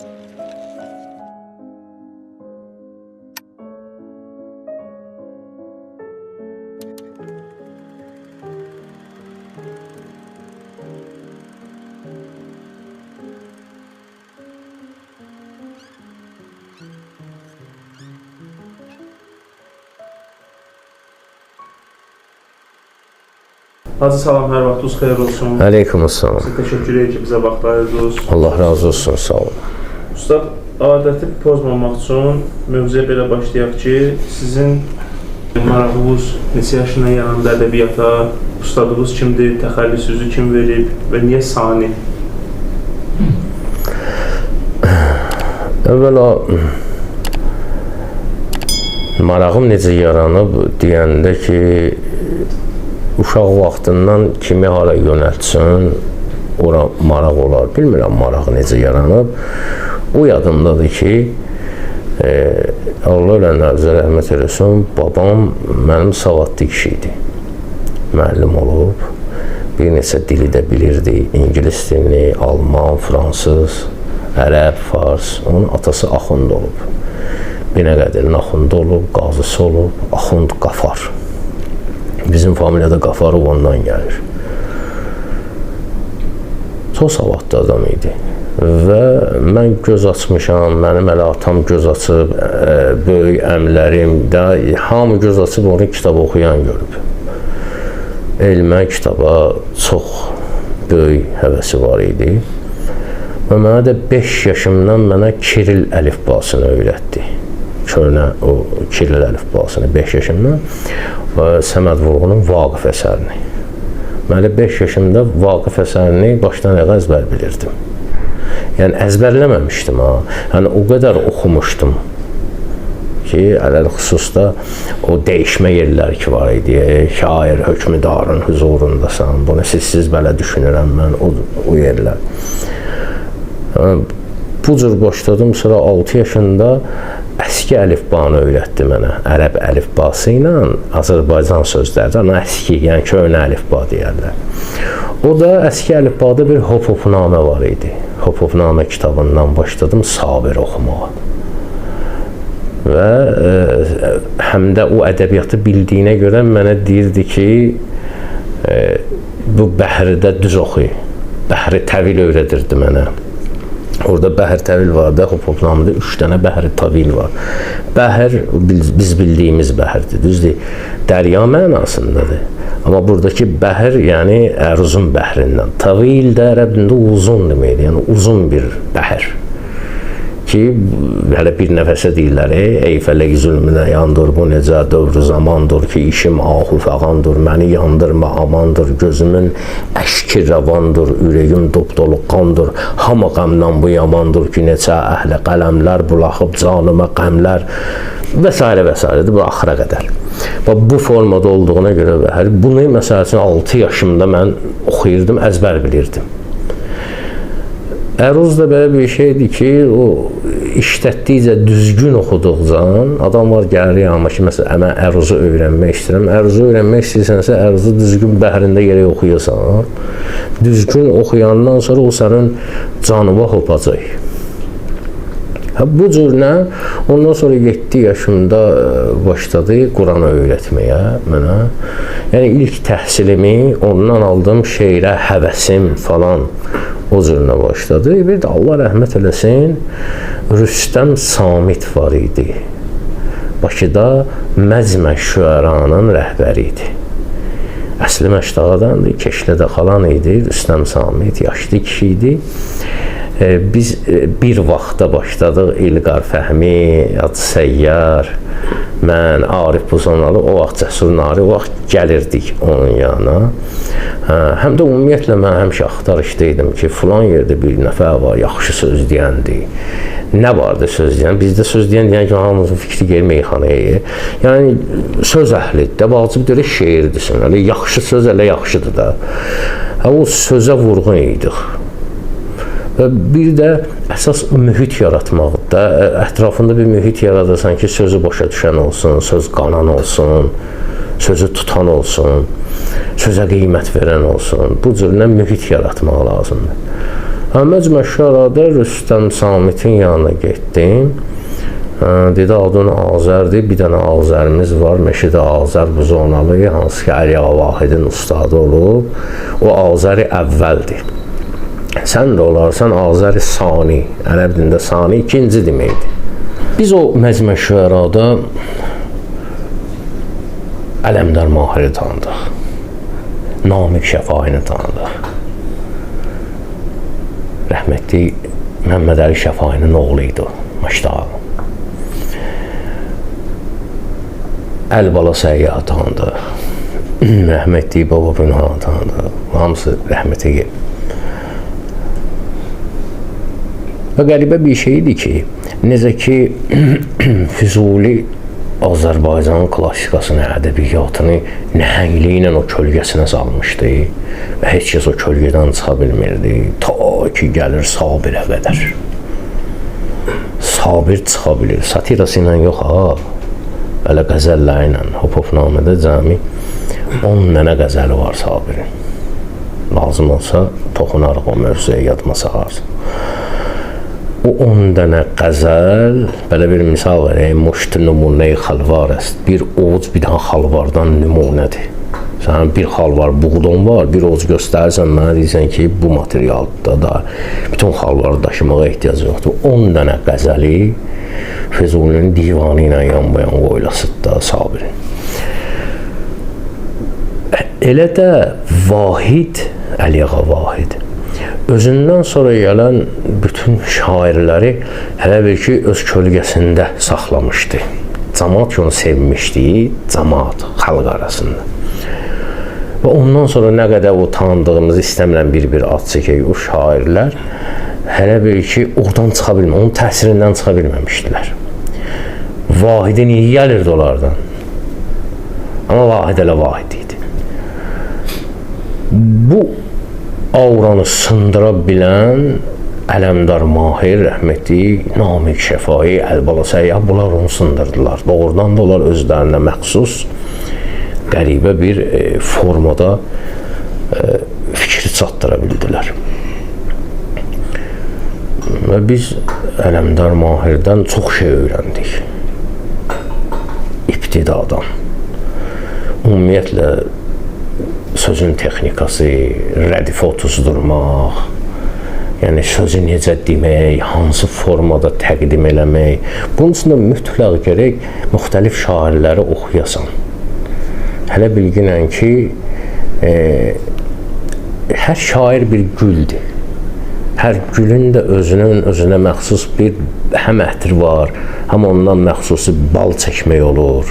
Hacı salam, hər vaxtınız xeyir olsun. Aleykümselam. Sizə təşəkkür edirəm ki, bizə vaxt ayırdınız. Allah razı olsun, sağ olun. Ustad, adəti pozmamaq üçün mövzuya belə başlayaq ki, sizin marağınız neçə yaşından yanında ədəbiyyata, ustadınız kimdir, təxəllüsünüzü kim verib və niyə Sani? Əvvəla marağım necə yaranıb deyəndə ki, uşaq vaxtından kimi hara yönəltsin, ora maraq olar. Bilmirəm maraq necə yaranıb. O yadımdadır ki, Allah ölənə bizə rəhmət eləsin, babam mənim savadlı kişi idi. Müəllim olub, bir neçə dili də bilirdi. İngilis dilini, alman, fransız, ərəb, fars. Onun atası Axund olub. Binəqədirin Axundu olub, qazısı olub, Axund Qafar. Bizim familiyada Qafarov ondan gəlir. Çox savadlı adam idi. Və mən göz açmışam, mənim elə atam göz açıb, böyük əmlərim də, hamı göz açıb onu kitab oxuyan görüb. Elmə, kitaba çox böyük həvəsi var idi. Və mənə də 5 yaşımdan mənə Kiril əlifbasını öyrətdi. Köhnə o Kiril əlifbasını 5 yaşımdan Səməd Vurğunun Vaqif əsərini. Mən 5 yaşımda Vaqif əsərini başdan ayağa əzbər bilirdim. Yəni əzbərləməmişdim ha. Yəni o qədər oxumuşdum ki, ələlxüsusda o dəyişmə yerləri ki var idi. Şair hökmdarın huzurundasan. Bunu siz belə düşünürəm mən o yerlər. Bu cür başladım, sonra 6 yaşında əski əlifbanı öyrətdi mənə. Ərəb əlifbası ilə Azərbaycan sözləri, ona əski, yəni köhnə əlifba deyərlər. O da əski əlifbada bir hop-hopnamə var idi. Hop-hopnamə kitabından başladım Sabir oxumağa. Və həm də o ədəbiyyatı bildiyinə görə mənə deyirdi ki, bu Bəhridə düz oxu. Bəhri təvil öyrədirdi mənə. Orada Bəhir təvil var da, hop-hopnamıda 3 dənə Bəhri təvil var. Bəhir, biz bildiyimiz Bəhirdir, düzdür, dərya mənasındadır. Amma buradakı Bəhir, yəni əruzun bəhrindən. Təvil də ərəbində uzun deməkdir, yəni uzun bir Bəhir. Ki, hələ bir nəfəsə deyirlər, ey fələk zülmünə yandır, bu necə dövrü zamandır ki, işim ahu fəğandır, məni yandırma amandır, gözümün əşki rəvandır, ürəyim dop-dolu qandır, hamı qəmdən bu yamandır ki, neçə əhli qələmlər, bulaxıb canıma qəmlər və s. və s. Bu axıra qədər. Bu formada olduğuna görə bunu məsəl üçün 6 yaşımda mən oxuyurdum, əzbər bilirdim. Əruz da belə bir şeydir ki, o işlətdikcə, düzgün oxuduqca, adam var gəlir yanıma ki, məsələn, mən əruzu öyrənmək istəyirəm. Əruzu öyrənmək istəyirsənsə, əruzu düzgün bəhrində yerə oxuyasan. Düzgün oxuyandan sonra o sənin canıva hopacaq. Bu cürlə, ondan sonra 7 yaşımda başladı Quranı öyrətməyə mənə. Yəni, ilk təhsilimi ondan aldım, şeirə həvəsim falan o cürünə başladı. Bir də Allah rəhmət eləsin, Rüstəm Samit var idi. Bakıda Məcmə Şüəranın rəhbəri idi. Əsli Məşdağadandır, Keşlədə xalan idi, Rüstəm Samit, yaşlı kişi idi. Biz bir vaxtda başladıq, İlqar Fəhmi, Adı Səyyar, mən, Arif Buzanalı, o vaxt Cəsur Nari, o vaxt gəlirdik onun yanına. Həm də ümumiyyətlə mən həmişə axtarışdaydım ki, filan yerdə bir nəfər var, yaxşı söz deyəndir. Nə vardı söz deyən? Bizdə söz deyən ki, hamımızın fikri gelir meyxanaya. Yəni, söz əhlidir də, vacib deyil, şeirdirsin. Yaxşı söz elə yaxşıdır da. O sözə vurğun idik. Və bir də əsas mühit yaratmaqda, ətrafında bir mühit yaradırsan ki, sözü başa düşən olsun, söz qanan olsun, sözü tutan olsun, sözə qiymət verən olsun. Bu cürlə mühit yaratmaq lazımdır. Məcmə Şuarada Rüstəm Samitin yanına getdim. Dedi, adın Azərdir, bir dənə Azərimiz var, Məşid Azər Buzonalı, hansı ki, Əli Vahidin ustadı olub. O Azəri əvvəldir. Sən də olarsan Azəri Sani, ərəb dilində Sani ikinci deməkdir. Biz o Məcmə Şuarada Ələmdar Mahiri tanıdıq. Namiq Şəfaini tanıdıq. Rəhmətli Məhəmməd Əli Şəfainin oğlu idi o, Maştağı. Əlbala Səyyahı tanıdıq. Rəhmətli Baba Bünhanı tanıdıq. Hamısı rəhmətə gedib. Və qəribə bir şeydir ki, necə ki, Füzuli Azərbaycanın klassikasını, ədəbiyyatını nəhəngliyi ilə o kölgəsinə salmışdı və heç kəs o kölgədən çıxa bilmirdi, ta ki, gəlir Sabirə qədər. Sabir çıxa bilir, satirası ilə yox, belə qəzəlləri ilə, Hop-Hopnamədə cəmi 10 dənə qəzəli var Sabirin. Lazım olsa, toxunarıq o mövzuya, yadıma sağarsın. O 10 dənə qəzəl, belə bir misal verək, muşt nümunə-i xalvar است. Bir ovuc bir dənə xalvardan nümunədir. Sənin bir xalvar buğdon var, bir ovuc göstərirsən, mənə deyirsən ki, bu materialda da bütün xalvarı daşımağa ehtiyac yoxdur. 10 dənə qəzəli Füzulinin divanı ilə yan-bayan qoyulasıdır Sabirin. Elə də Vahid, Əliağa Vahid, özündən sonra gələn bütün şairləri hələ bir ki, öz kölgəsində saxlamışdı. Cəmaat ki, onu sevmişdi, cəmaat, xalq arasında. Və ondan sonra nə qədər o tanıdığımız, istəmirəm bir-bir ad çəkək, o şairlər hələ bir ki, oradan çıxa bilmir, onun təsirindən çıxa bilməmişdilər. Vahidi niyə gəlirdi onlardan? Amma Vahid elə Vahid idi. Bu auranı sındıra bilən Ələmdar Mahir, rəhmətli Namiq Şəfai, Əlbala Səyyah, bunlar onu sındırdılar. Doğrudan da onlar özlərinə məxsus qəribə bir formada fikri çatdıra bildilər. Və biz Ələmdar Mahirdən çox şey öyrəndik. İbtidadan. Ümumiyyətlə, sözün texnikası, rədifə otuzdurmaq, yəni sözü necə demək, hansı formada təqdim eləmək. Bunun üçün də mütləq gərək müxtəlif şairləri oxuyasan. Hələ bilginən ki, hər şair bir güldür. Hər gülün də özünə məxsus bir həm ətri var, həm ondan məxsusi bal çəkmək olur.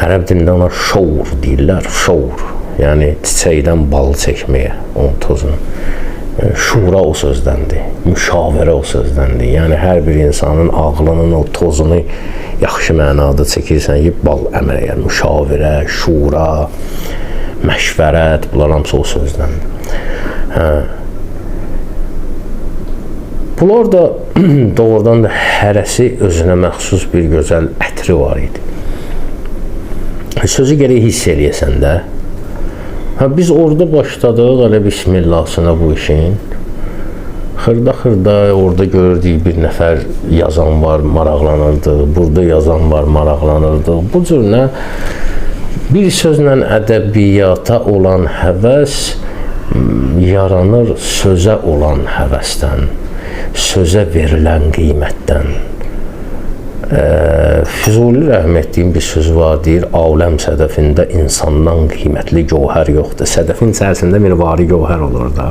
Ərəb dilində ona şour deyirlər, şour. Yəni, çiçəkdən bal çəkməyə, onun tozunu. Şura o sözdəndir, müşavirə o sözdəndir. Yəni, hər bir insanın ağlının o tozunu yaxşı mənada çəkirsən ki, bal əməl edir. Müşavirə, şura, məşvərət, bunlar hamısı o sözdəndir. Bunlar da doğrudan da hərəsi özünə məxsus bir gözəl ətri var idi. Sözü gərək hiss eləyəsən də. Biz orada başladıq, elə bismillahsına bu işin. Xırda-xırda orada gördük bir nəfər yazan var, maraqlanırdıq. Burada yazan var, maraqlanırdıq. Bu cür nə? Bir sözlə ədəbiyyata olan həvəs yaranır sözə olan həvəsdən, sözə verilən qiymətdən. Füzuli rəhmətliyin bir sözü var, deyir, aləm sədəfində insandan qiymətli gövhər yoxdur. Sədəfin içərisində mirvari gövhər olur da.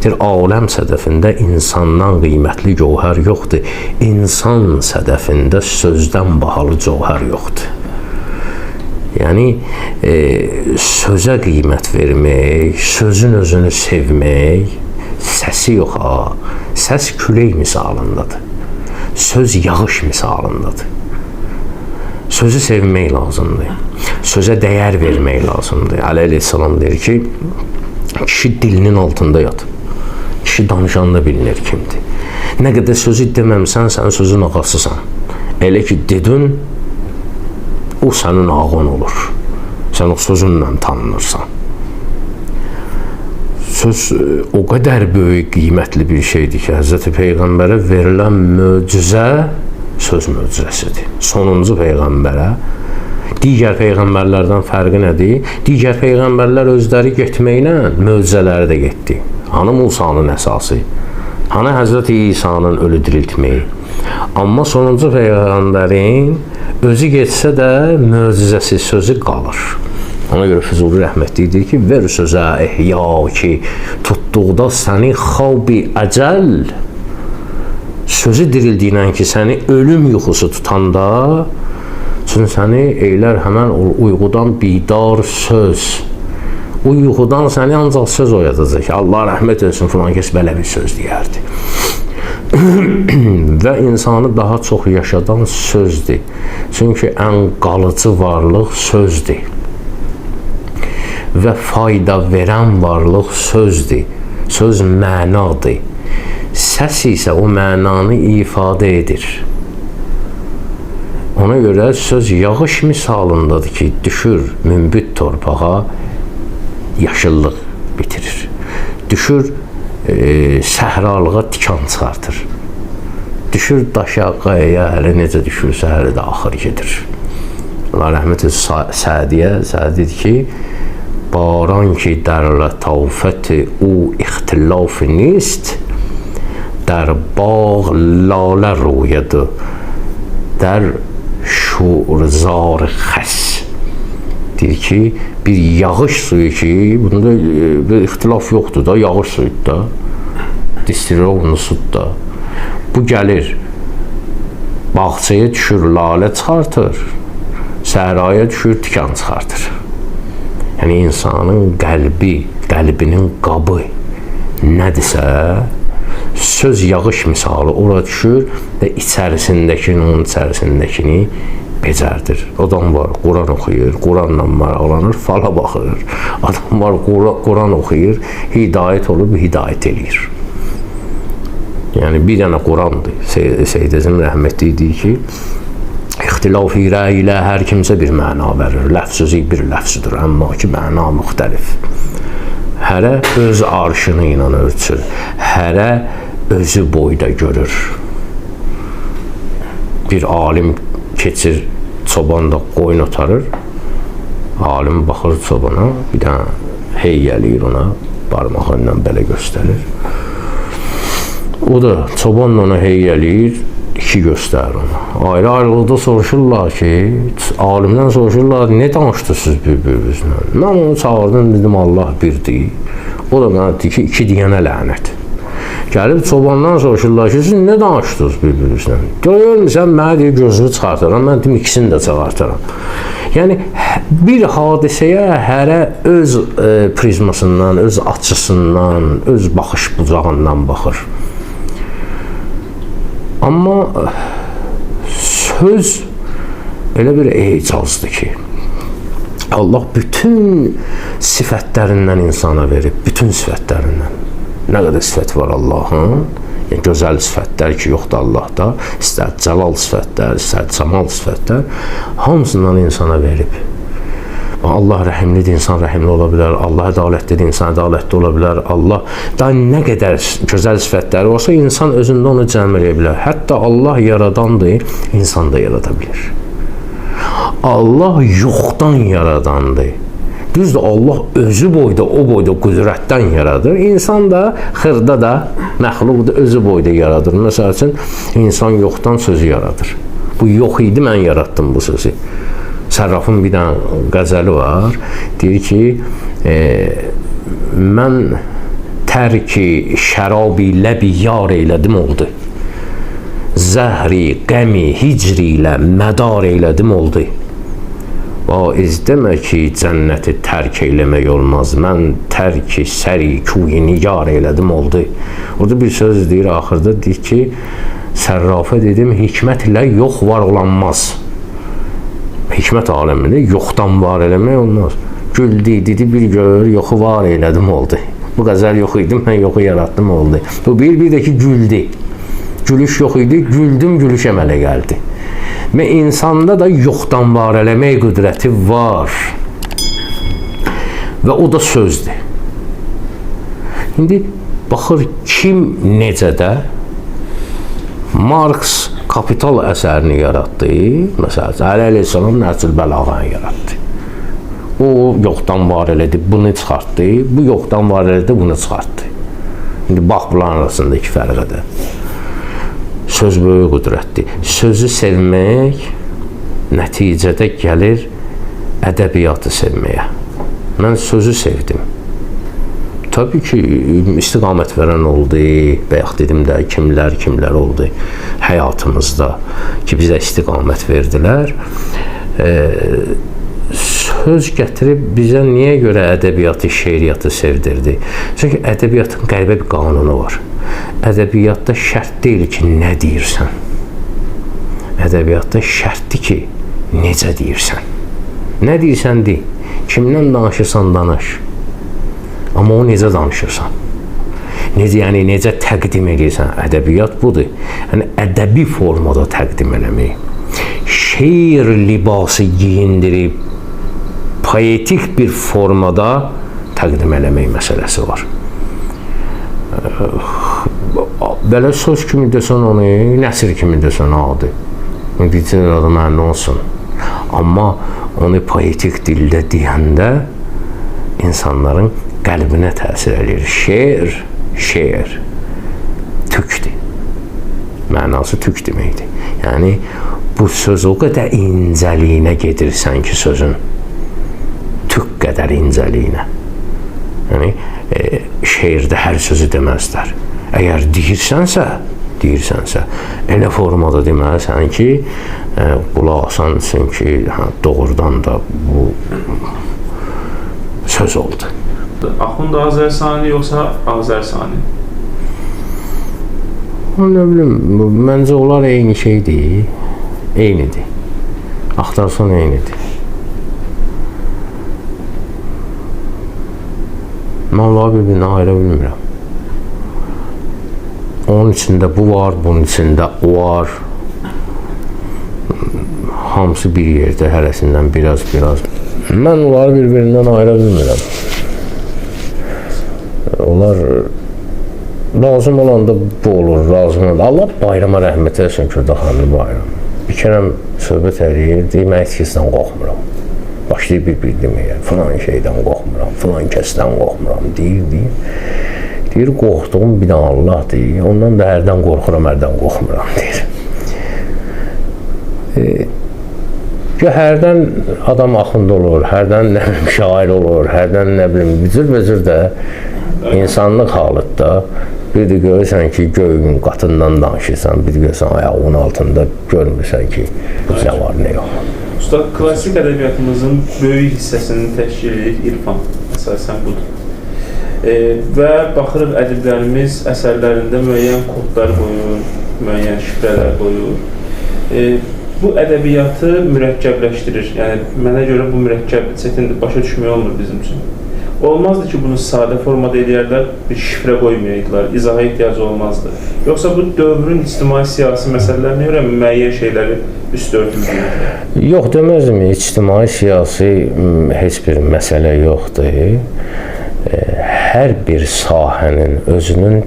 Deyir, aləm sədəfində insandan qiymətli gövhər yoxdur. İnsan sədəfində sözdən bahalı gövhər yoxdur. Yəni, sözə qiymət vermək, sözün özünü sevmək, səsi yox ha. Səs külək misalındadır. Söz yağış misalındadır. Sözü sevmək lazımdır. Sözə dəyər vermək lazımdır. Əli əleyhissalam deyir ki, kişi dilinin altında yatıb. Kişi danışanda bilinir kimdir. Nə qədər sözü deməmsən, sən sözün ağasısan. Elə ki, dedin, o sənin ağın olur. Sən o sözünlə tanınırsan. söz o qədər böyük, qiymətli bir şeydir ki, Həzrəti Peyğəmbərə verilən möcüzə söz möcüzəsidir. Sonuncu Peyğəmbərə. Digər Peyğəmbərlərdən fərqi nədir? Digər Peyğəmbərlər özləri getməklə möcüzələri də getdi. Hanı Musanın əsası? Hanı Həzrəti İsa'nın ölü diriltməyi? Amma sonuncu Peyğəmbərin özü getsə də möcüzəsi sözü qalır. Ona görə Füzuli rəhmətli deyir ki, ver sözə ehya ki, tutduqda səni xavbi əcəl, sözü dirildiyinən ki, səni ölüm yuxusu tutanda, çünki səni eylər həmən uyğudan bidar söz. O yuxudan səni ancaq söz oyadacaq ki, Allah rəhmət etsin, filan kəs belə bir söz deyərdi. Və insanı daha çox yaşadan sözdür. Çünki ən qalıcı varlıq sözdür. Və fayda verən varlıq sözdür. Söz mənadır. Səs isə o mənanı ifadə edir. Ona görə söz yağış misalındadır ki, düşür münbit torpağa, yaşıllıq bitirir. Düşür səhralığa tikan çıxartır. Düşür daşa, qayaya, hələ necə düşürsə, hələ də axır gedir. Allah rəhmət etsin Sədiyə, Sədi deyir ki, باران که در لطافت او اختلاف نیست در باغ لاله روید در şuurzar xəs. Deyir ki, bir yağış suyu ki, bunda bir ixtilaf yoxdur da, yağış suyudur da, distirovlu sudur da. Bu gəlir, bağçaya düşür, lalə çıxartır, səhraya düşür, tikan çıxartır. Yəni, insanın qəlbinin qabı nədirsə, söz yağış misalı ora düşür və onun içərisindəkini becərdir. Adam var, Quran oxuyur, Quranla maraqlanır, fala baxır. Adam var, Quran oxuyur, hidayət olub, hidayət eləyir. Yəni, bir dənə Qurandır. Seyyid Əzim rəhmətli deyir ki, İxtilaf-i rəy ilə hər kimsə bir məna verir. Ləfz bir ləfzdir, amma ki, məna müxtəlif. Hərə öz arşını ilə ölçür. Hərə özü boyda görür. Bir alim keçir, çoban da qoyun otarır. Alim baxır çobana, bir dənə hey eləyir ona, barmağı ilə belə göstərir. O da çobanla ona hey eləyir, iki göstərir ona. Ayrı-ayrılıqda soruşurlar ki, alimdən soruşurlar, ne danışdırsınız bir-birinizlə? Mən onu çağırdım, dedim, Allah birdir. O da mənə deyir ki, iki deyənə lənət. Gəlib çobandan soruşurlar ki, siz ne danışdınız bir-birinizlə? Görürsən, mənə deyir, gözünü çıxartıram, mən deyim, ikisini də çıxartıram. Yəni, bir hadisəyə hərə öz prizmasından, öz açısından, öz baxış bucağından baxır. Amma söz elə bir ecazdır ki, Allah bütün sifətlərindən insana verib, bütün sifətlərindən. Nə qədər sifət var Allahın, yəni gözəl sifətlər ki, yoxdur Allahda, istər cəlal sifətlər, istər camal sifətlər, hamısından insana verib. Allah rəhimlidir, insan rəhimli ola bilər. Allah ədalətlidir, insan ədalətli ola bilər. Allah da nə qədər gözəl sifətləri olsa, insan özündə onu cəm eləyə bilər. Hətta Allah yaradandır, insan da yarada bilir. Allah yoxdan yaradandır. Düzdür, Allah özü boyda, o boyda qüdrətdən yaradır. İnsan da, xırda da, məxluqda özü boyda yaradır. Məsəl üçün, insan yoxdan sözü yaradır. Bu yox idi, mən yaratdım bu sözü. Sərrafın bir dənə qəzəli var, deyir ki, mən tərki şərabi ləbi yar eylədim oldu. Zəhri, qəmi, hicri ilə mədar eylədim oldu. Vaiz demə ki, cənnəti tərk eyləmək olmaz. Mən tərki səri kuyi nigar eylədim oldu. Orada bir söz deyir, axırda deyir ki, sərrafa dedim, hikmət ilə yox var olanmaz. Hikmət aləmində yoxdan var eləmək olmaz. Güldü, dedi, bir gör, yoxu var elədim oldu. Bu qəzəl yox idi, mən yoxu yaratdım oldu. Bu bir də ki, güldü. Gülüş yox idi, güldüm, gülüş əmələ gəldi. Və insanda da yoxdan var eləmək qüdrəti var. Və o da sözdür. İndi baxır kim necə də Marks Kapital əsərini yaratdı. Məsələn, Əli Əleyhisselam Nəhcül Bəlağanı yaratdı. O yoxdan var elədi, bunu çıxartdı. Bu yoxdan var elədi, bunu çıxartdı. İndi bax bunların arasındakı fərqə də. Söz böyük qüdrətdir. Sözü sevmək nəticədə gəlir ədəbiyyatı sevməyə. Mən sözü sevdim. Tabii ki, istiqamət verən oldu, bayaq dedim də, kimlər oldu həyatımızda ki, bizə istiqamət verdilər. Söz gətirib bizə niyə görə ədəbiyyatı, şeiriyyatı sevdirdi? Çünki ədəbiyyatın qəribə bir qanunu var. Ədəbiyyatda şərt deyil ki, nə deyirsən. Ədəbiyyatda şərtdir ki, necə deyirsən. Nə deyirsən, dey. Kimdən danışırsan, danış. Amma o necə danışırsan? Yəni necə təqdim edirsən? Ədəbiyyat budur. Yəni ədəbi formada təqdim eləmək. Şeir libası geyindirib poetik bir formada təqdim eləmək məsələsi var. Belə söz kimi desən onu, nəsir kimi desən adı. Diyəcək adı məndə olsun. Amma onu poetik dildə deyəndə insanların qəlbinə təsir edir. Şeir tükdür. Mənası tük deməkdir. Yəni, bu söz o qədər incəliyinə gedirsən ki, sözün tük qədər incəliyinə. Yəni, şeirdə hər sözü deməzlər. Əgər deyirsənsə, elə formada deməlisən ki, qulaq asansın ki, doğrudan da bu söz oldu. Axund Azərsani yoxsa Azərsani? Nə bilim, məncə onlar eyni şeydir, eynidir. Axtarsan eynidir. Mən onları bir-birinə ayıra bilmirəm. Onun içində bu var, bunun içində o var. Hamısı bir yerdə, hərəsindən biraz. Mən onları bir-birindən ayıra bilmirəm. Onlar lazım olanda bu olur, lazım olanda. Allah bayrama rəhmət eləsin Kürdaxanlı bayram. Bir kərəm söhbət eləyir, deyim, mən heç kəsdən qorxmuram. Başlayıb bir deməyə, filan şeydən qorxmuram, filan kəsdən qorxmuram, deyir. Deyir, qorxduğum bir dənə Allah deyir, ondan da hərdən qorxuram, hərdən qorxmuram, deyir. Hərdən adam axında olur, hərdən nə bilim şair olur, hərdən nə bilim bücür də insanlıq halıqda bir də görürsən ki, göyün qatından danışırsan, bir də görürsən ayağının altında görmürsən ki, bu nə var, nə yox. Usta, klassik ədəbiyyatımızın böyük hissəsini təşkil edir İrfan, əsasən budur. Və baxırıq ədiblərimiz əsərlərində müəyyən kodlar qoyur, müəyyən şifrələr qoyur. Bu ədəbiyyatı mürəkkəbləşdirir. Yəni, mənə görə bu mürəkkəb çətindir, başa düşmək olmur bizim üçün. Olmazdı ki, bunu sadə formada eləyərlər, bir şifrə qoymayaydılar, izaha ehtiyacı olmazdı. Yoxsa bu dövrün ictimai-siyasi məsələlərinə görə müəyyən şeyləri üst örtülür? Yox, deməzdim, ictimai-siyasi heç bir məsələ yoxdur. Hər bir sahənin özünün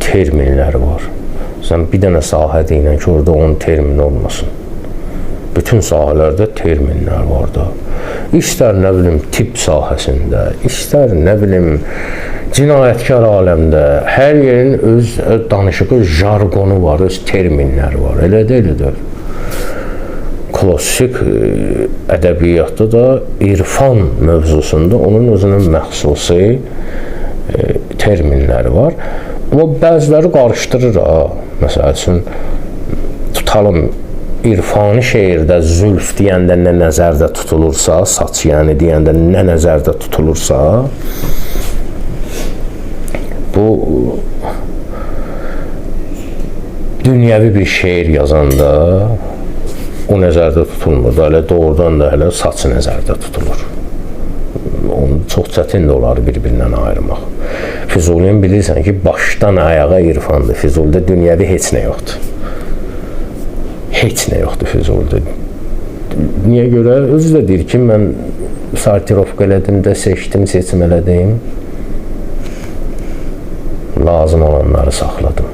terminləri var. Sən bir dənə sahə deyilən ki, orada onun termini olmasın. Bütün sahələrdə terminlər var da. İstər nə bilim tibb sahəsində, istər nə bilim cinayətkar aləmdə, hər yerin öz danışığı, jargonu var, öz terminləri var. Elə deyil. Klassik ədəbiyyatda da İrfan mövzusunda onun özünün məxsusi terminləri var. Amma bəziləri qarışdırır. Məsəl üçün, tutalım, İrfani şeirdə zülf deyəndə nə nəzərdə tutulursa, saç yəni deyəndə nə nəzərdə tutulursa, bu dünyəvi bir şeir yazanda o nəzərdə tutulmur da, elə doğrudan da hələ saç nəzərdə tutulur. Çox çətin də olar bir-birindən ayırmaq. Füzulinin bilirsən ki, başdan ayağa İrfandır. Füzulidə dünyəvi heç nə yoxdur. Heç nə yoxdur Füzulidə. Niyə görə? Özü də deyir ki, mən sortirovka elədim də, seçdim, seçim elədim. lazım olanları saxladım.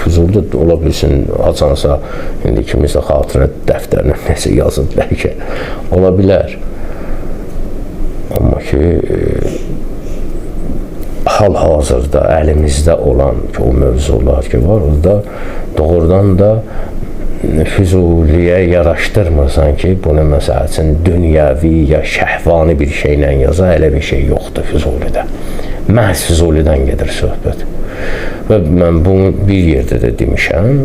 Füzuli də ola bilsin, açansa, indi kimisə xatirə dəftərinə nəsə yazıb bəlkə, ola bilər. Amma ki, hal-hazırda əlimizdə olan ki, o mövzular ki var, orada doğrudan da Füzuliyə yaraşdırmırsan ki, bunu məsəl üçün dünyəvi ya şəhvani bir şeylə yaza, elə bir şey yoxdur Füzulidə. Məhz Füzulidən gedir söhbət. Və mən bunu bir yerdə də demişəm,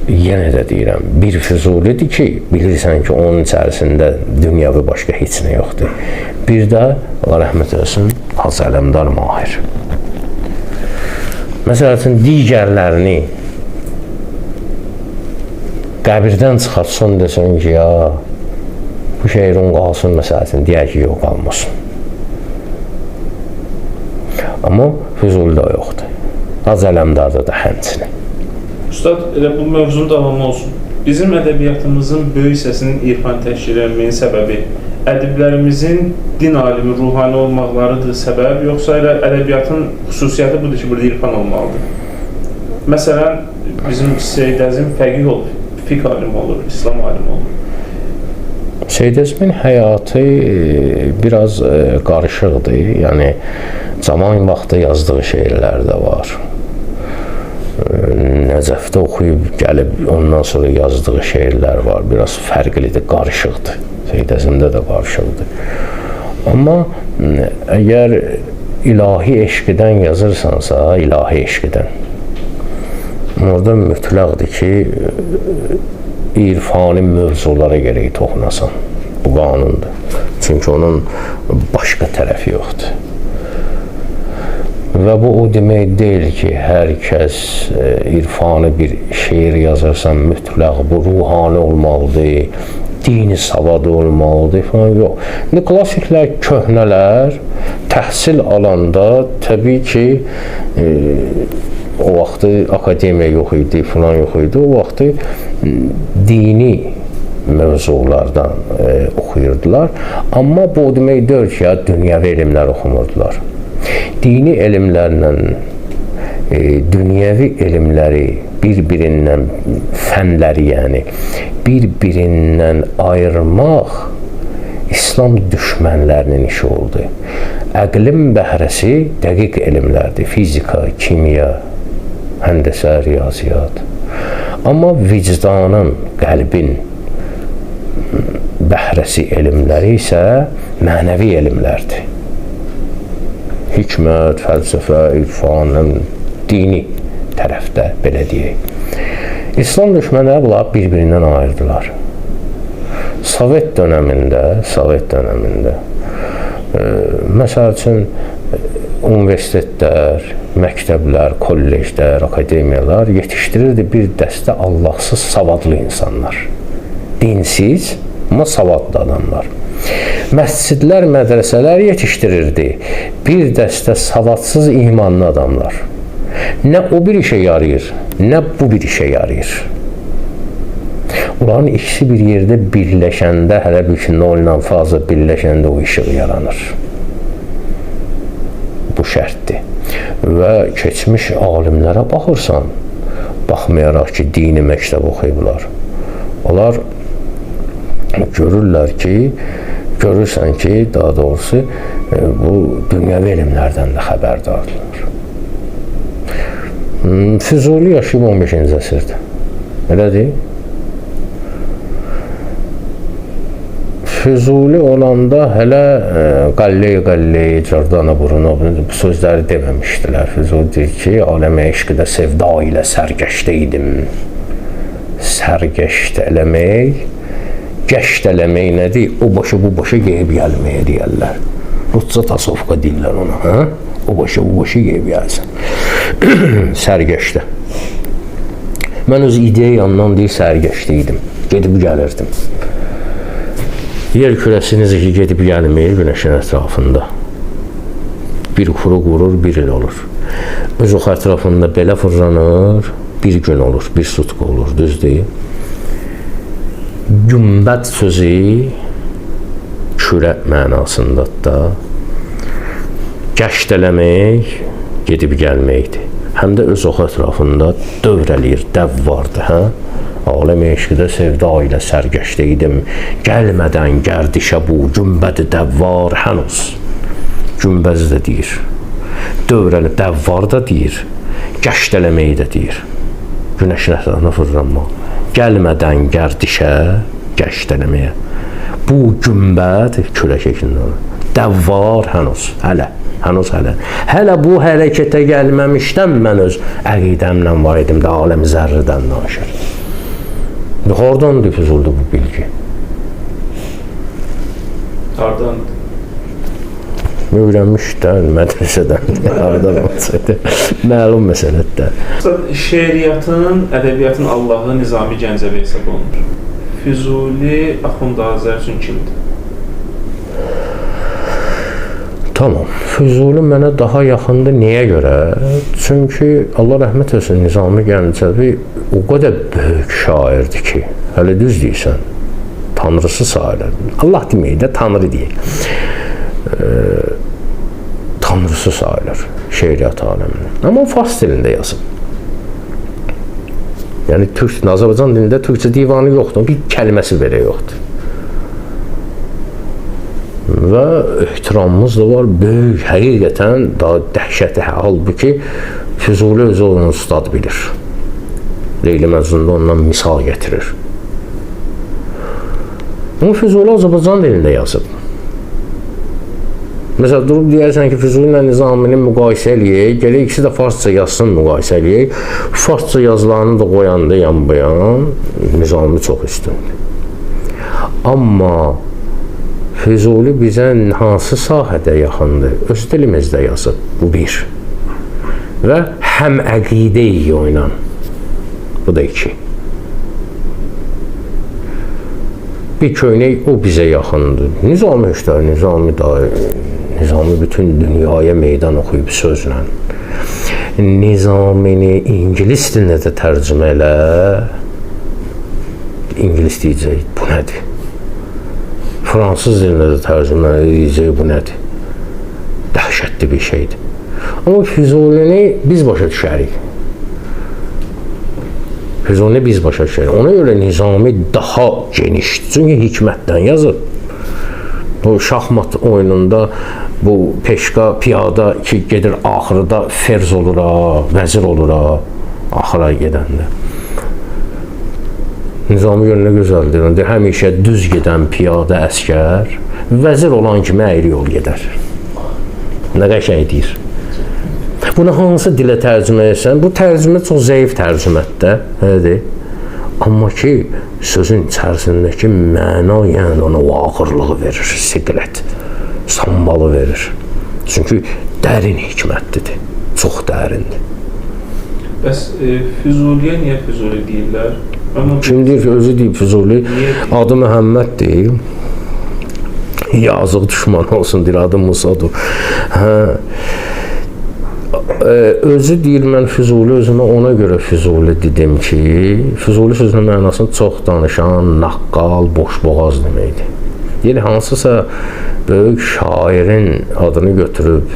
yenə də deyirəm, bir Füzulidir ki, bilirsən ki, onun içərisində dünyəvi başqa heç nə yoxdur. Bir də, Allah rəhmət eləsin, Hacı Ələmdar Mahir. Məsəl üçün, digərlərini qəbirdən çıxartsın, desən ki, ya, bu şeirin qalsın, məsəl üçün, deyək ki, yox qalmasın. Amma Füzulidə yoxdur. Hacı Ələmdarda da həmçinin. Ustad, elə bu mövzunun davamı olsun. Bizim ədəbiyyatımızın böyük hissəsinin irfan təşkil edilməyin səbəbi ədiblərimizin din alimi, ruhani olmaqlarıdır səbəb, yoxsa elə ədəbiyyatın xüsusiyyəti budur ki, burada irfan olmalıdır? Məsələn, bizim Seyyid Əzim fəqih olur, fiqh alimi olur, İslam alimi olur. Seyyid Əzimin həyatı biraz qarışıqdır. Yəni, zaman vaxtı yazdığı şeirlər də var. Nəcəfdə oxuyub gəlib, ondan sonra yazdığı şeirlər var. Biraz fərqlidir, qarışıqdır. Seyyid Əzimdə də qarışıqdır. Amma əgər ilahi eşqidən yazırsansa, ilahi eşqidən, orada mütləqdir ki, irfani mövzulara gərək toxunasan. Bu qanundur. Çünki onun başqa tərəfi yoxdur. Və bu o demək deyil ki, hər kəs irfani bir şeir yazarsan, mütləq bu ruhani olmalıdır, dini savadı olmalıdır falan, yox. İndi klassiklər, köhnələr təhsil alanda təbii ki, o vaxtı akademiya yox idi, falan yox idi, o vaxtı dini mövzulardan oxuyurdular. Amma bu demək deyil ki, dünyəvi elmlər oxumurdular. Dini elmlərlə dünyəvi elmləri bir-birindən, fənləri yəni, bir-birindən ayırmaq İslam düşmənlərinin işi oldu. Əqlin bəhrəsi dəqiq elmlərdir, fizika, kimya, həndəsə, riyaziyyat. Amma vicdanın, qəlbin bəhrəsi elmləri isə mənəvi elmlərdir. Hikmət, fəlsəfə, irfan, dini tərəfdə, belə deyək. İslam düşmənləri bunlar bir-birindən ayırdılar. Sovet dönəmində, məsəl üçün, universitetlər, məktəblər, kolleclər, akademiyalar yetişdirirdi bir dəstə Allahsız savadlı insanlar. Dinsiz, amma savadlı adamlar. Məscidlər, mədrəsələr yetişdirirdi bir dəstə savadsız, imanlı adamlar. Nə o bir işə yarayır, nə bu bir işə yarayır. Onların ikisi bir yerdə birləşəndə, hələ bir ki, nolla fazla birləşəndə o işıq yaranır. Bu şərtdir. Və keçmiş alimlərə baxırsan, baxmayaraq ki, dini məktəb oxuyublar. Onlar görürsən ki, daha doğrusu, bu dünyəvi elmlərdən də xəbərdardırlar. Füzuli yaşayıb 15-ci əsrdə. Elədir? Füzuli olanda hələ Qalley, Giordano Bruno bu sözləri deməmişdilər. Füzuli deyir ki, aləmə eşqidə sevda ilə sərgəşdə idim. Sərgəşd eləmək, gəşd eləmək nədir? O başa bu başa geyib gəlməyə deyərlər. Rusca tasavvufqa deyirlər ona. Hə? O başa bu başa geyib gəlsən. Sərgəşdə. Mən öz ideyandan deyil sərgəşdə idim. Gedib gəlirdim. Yer kürəsi necə ki, gedib gəlməyir günəşin ətrafında. Bir kuru qurur, bir il olur. Öz ox ətrafında belə fırlanır, bir gün olur, bir sutku olur, düz deyil. Günbəd sözü kürə mənasındadır da. Gəşd eləmək, gedib gəlməkdir. Həm də öz oxu ətrafında dövr eləyir, dəv vardı, hə? Aləm eşqdə sevda ilə sərgəşdə idim, gəlmədən gərdişə bu günbədi dəvvar hənuz. Günbəz də deyir, dövr eləyir, dəvvar da deyir, gəşd eləməyi də deyir. Günəşin ətrafına fırlanmaq. Gəlmədən gərdişə, gəşd eləməyə. Bu günbəd külə şəklində olur. Dəvvar hənuz, hənuz hələ. Hələ bu hərəkətə gəlməmişdən mən öz əqidəmlə var idim də aləm zərrədən naşır. Hardan difüzuldu bu bilgi? Hardan? Öyrənmişdən, mədrəsədən, hardan olsaydı, məlum məsələdir. Şeiriyyatın, ədəbiyyatın Allahı Nizami Gəncəvi hesab olunur. Füzuli Axund Azər üçün kimdir? Tamam. Füzuli mənə daha yaxındır. Niyə görə? Çünki Allah rəhmət etsin Nizami Gəncəvi o qədər böyük şairdir ki, hələ düz deyirsən, tanrısı sayılır. Allah deməyək də tanrı deyək. Tanrısı sayılır şeiriyyat aləmində. Amma fars dilində yazıb. Yəni Azərbaycan dilində türkçə divanı yoxdur, bir kəlməsi belə yoxdur. Və ehtiramımız da var, böyük, həqiqətən daha dəhşəti, halbuki Füzuli özü onun ustad bilir. Leyli Məcnunda ondan misal gətirir. Amma Füzuli Azərbaycan dilində yazıb. Məsələn, durub deyərsən ki, Füzuli ilə Nizamini müqayisə eləyək, gələk ikisi də farsça yazsın müqayisə eləyək. Farsça yazılarını da qoyanda yan-bayan Nizami çox üstündür. Amma Füzuli bizə hansı sahədə yaxındır? Öz dilimizdə yazıb, bu bir. Və həm əqidə-i oynan, bu da iki. Bir köynək o bizə yaxındır. Nizami işte, Nizami bütün dünyaya meydan oxuyub sözlə. Nizamini ingilis dilində də tərcümə elə. İngilis deyəcək, bu nədir? Fransız dilində də tərcümə edəcək, bu nədir? Dəhşətli bir şeydir. Amma Füzulini biz başa düşərik. Füzulini biz başa düşərik. Ona görə Nizami daha genişdir. Çünki hikmətdən yazıb. Bu şahmat oyununda bu peşka, piyada ki gedir axırda ferz olur, vəzir olur, axıra gedəndə. Nizami yönünə gözəldir. Həmişə düz gedən piyada əskər, vəzir olan kimi əyri yol gedər. Nə qəşəng deyir. Bunu hansı dilə tərcümə etsən, bu tərcümə çox zəif tərcümədir. Amma ki, sözün içərisindəki məna, yəni ona o ağırlığı verir, siqlət, sambalı verir. Çünki dərin hikmətlidir, çox dərindir. Bəs Füzuliyə niyə Füzuli deyirlər? Kim deyir ki, özü deyib Füzuli, adı Məhəmməddir. Yazıq düşman olsun, deyir, adı Musadır. Özü deyir, mən Füzuli özümə ona görə Füzuli dedim ki, Füzuli sözünün mənasını çox danışan, naqqal, boşboğaz deməkdir. Deyir, hansısa böyük şairin adını götürüb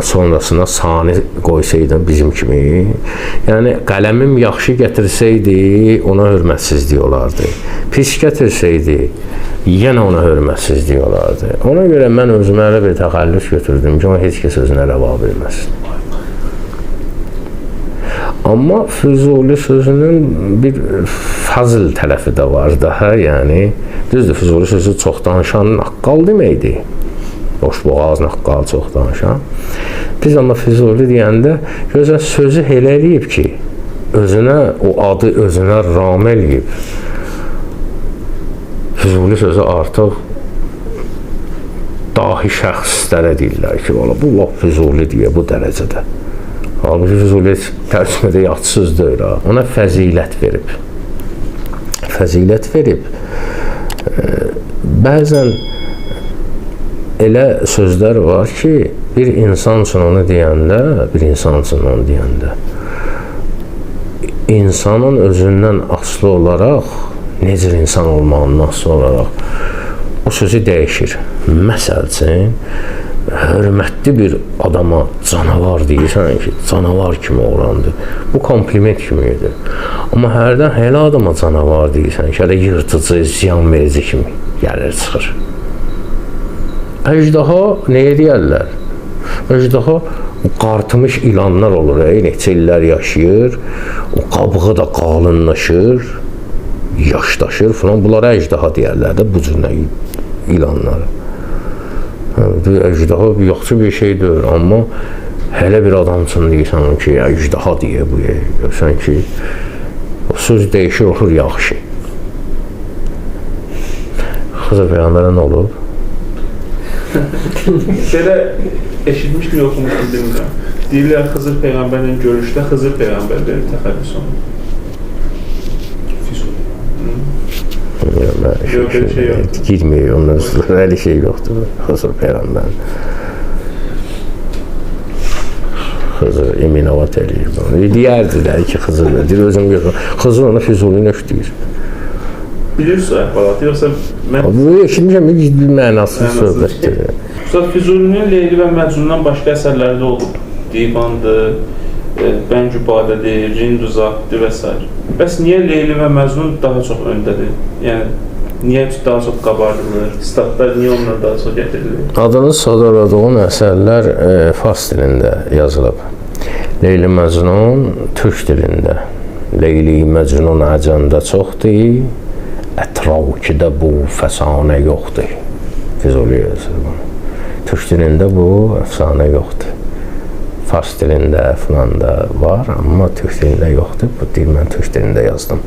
sonrasına sani qoysaydı bizim kimi, yəni qələmim yaxşı gətirsəydi, ona hörmətsizlik olardı. Pis gətirsəydi, yenə ona hörmətsizlik olardı. Ona görə mən özümə elə bir təxəllüs götürdüm ki, ona heç kəs özünə rəva bilməsin. Amma Füzuli sözünün bir fazıl tərəfi də var daha, yəni düzdür, Füzuli sözü çox danışan naqqal deməkdir. Boşboğaz, naqqal, çox danışan. Biz amma Füzuli deyəndə gözəl sözü elə eləyib ki, özünə, o adı özünə ram eləyib. Füzuli sözü artıq dahi şəxslərə deyirlər ki, bu lap Füzuli deyə bu dərəcədə. Halbuki Füzuli tərcümədə yadsız deyil, ona fəzilət verib. Fəzilət verib. Bəzən elə sözlər var ki, bir insan üçün onu deyəndə, insanın özündən asılı olaraq, necə insan olmağından asılı olaraq o sözü dəyişir. Məsəl üçün, hörmətli bir adama canavar deyirsən ki, canavar kimi oğlandır. Bu kompliment kimidir. Amma hərdən elə adama canavar deyirsən ki, elə yırtıcı, ziyan verici kimi gəlir çıxır. Əjdaha nəyə deyərlər? Əjdaha qartımış ilanlar olur, neçə illər yaşayır, o qabığı da qalınlaşır, yaşdaşır falan. Bunlara əjdaha deyərlər də bu cür ilanları. Əjdaha yaxşı bir şeydir, amma hələ bir adam üçün deyirsən ki, əjdaha deyə bu, görsən ki, o söz dəyişir, olur yaxşı. Xızır Peyğəmbərə nə olub? Belə eşitmişdim, oxumuştum, bilmirəm. Deyirlər, Xızır Peyğəmbərlə görüşdə Xızır Peyğəmbər verir təxəllüs onu. Girmiyor, onun üstüne öyle şey yoktur. Xızır Peyğəmbər. Xızır emin avat eləyir bunu. Deyərdilər ki, Xızır verir, özüm yox. Xızır onu Füzuli nöşdür. Bilirsiniz o əhvalatı, yoxsa mən... Bu eşitmişəm, bir mənasız söhbətdir. Ustad, Füzulinin Leyli və Məcnundan başqa əsərləri də olub. Divandır, Bəngübadədir, Rinduzatdır və s. Bəs niyə Leyli və Məcnun daha çox öndədir? Yəni, niyə daha çox qabardılır? Statlar niyə onlar daha çox gətirilir? Adını sadaladığın əsərlər fars dilində yazılıb. Leyli Məcnun türk dilində. Leyli Məcnun əcəmdə çoxdur, ətrakidə bu fəsanə yoxdur. Füzuli yazır bunu. Türk dilində bu əfsanə yoxdur. Fars dilində falan da var, amma türk dilində yoxdur. Bu dil mən türk dilində yazdım.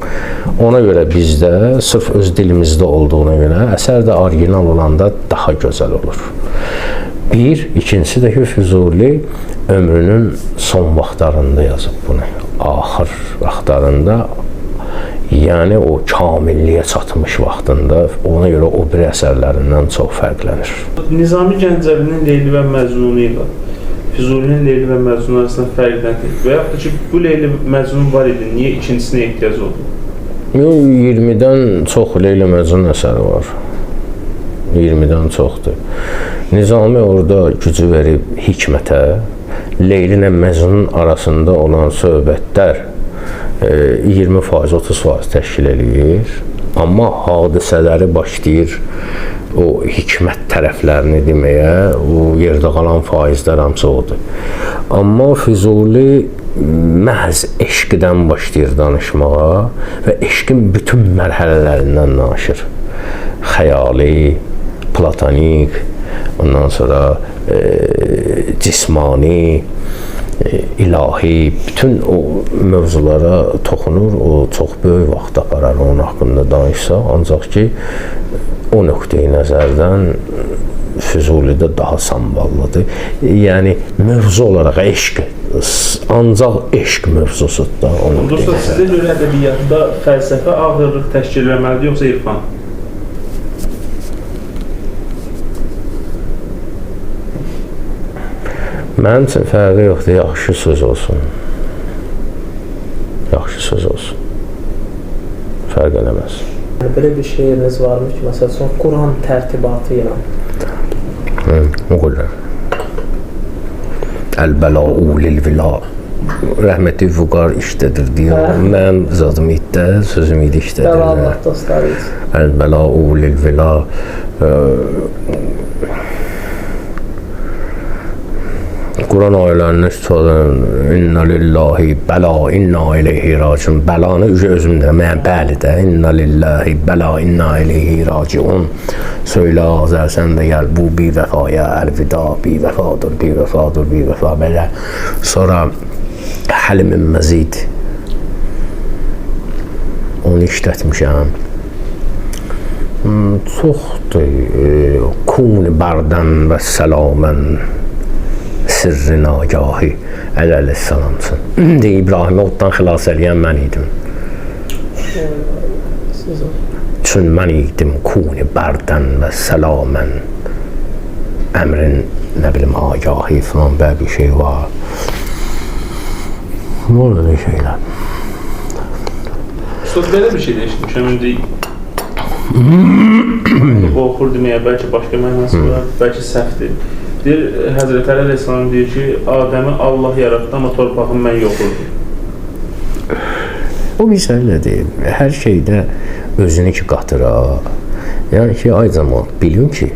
Ona görə bizdə, sırf öz dilimizdə olduğuna görə, əsər də orijinal olanda daha gözəl olur. Bir, ikincisi də ki, Füzuli ömrünün son vaxtlarında yazıb bunu. Axır vaxtlarında, yəni o kamilliyə çatmış vaxtında, ona görə o bir əsərlərindən çox fərqlənir. Nizami Gəncəvinin Leyli və Məcnunu ilə Füzulinin Leyli və Məcnun arasında fərq nədir? Və yaxud da ki, bu Leyli Məcnun var idi, niyə ikincisine ehtiyac oldu? 20-dən çox Leyli Məcnun əsəri var. 20-dən çoxdur. Nizami orada gücü verib hikmətə, Leyli ilə Məcnun arasında olan söhbətlər 20%, 30% təşkil edir. Amma hadisələri başlayır o hikmət tərəflərini deməyə, o yerdə qalan faizlər hamısı odur. Amma Füzuli məhz eşqdən başlayır danışmağa və eşqin bütün mərhələlərindən danışır. Xəyali, platonik, ondan sonra cismani, ilahi, bütün o mövzulara toxunur, o çox böyük vaxt aparar onun haqqında danışsa, ancaq ki, o nöqteyi nəzərdən Füzulidə daha samballıdır. Yəni, mövzu olaraq eşq, ancaq eşq mövzusudur da. Dostlar, sizə görə ədəbiyyatda fəlsəfə ağırlıq təşkil etməlidir, yoxsa irfan? Mənim üçün fərqi yoxdur, yaxşı söz olsun. Yaxşı söz olsun. Fərq eləməz. Belə bir şeiriniz varmış ki, məsələn, Quran tərtibatı ilə. O qədər. Əl-bəla'u lil-vila. Rəhməti Vüqar işdədir deyir. Mənim zadım iddə, sözüm idi işdədir. Allah dostları için. Əl-bəla'u lil-vila. Quran ayələrini tutalım. İnna lillahi bəla, inna ileyhi raciun. Bəlanı özümdə, mən bəli də. İnna lillahi bəla, inna ileyhi raciun. Söylə Azər, sən də gəl bu bir vəfaya, əlvida, bir vəfadır, bir vəfadır, bir vəfa belə. Sonra Həlimin Məzid. Onu işlətmişəm. Çoxdur. Kuni bərdən və səlamən. Sirrin agahı əleyhissalamsın. İbrahimə oddan xilas eləyən mən idim. Çün mən idim kuni bərdən və səlamən. Əmrin, nə bilim, agahı falan belə bir şey var. Nə öyle şeylər? Ustad, belə bir şey də eşitmişəm, indi oxur deməyə, bəlkə başqa mənası var, bəlkə səhvdir. Deyir, Həzrət Əli əleyhissalam deyir ki, Adəmi Allah yaratdı, amma torpağı mən yoxurdum. O bizə elə deyil. Hər şeydə özünü ki qatır. Yəni ki, ay zaman bilin ki,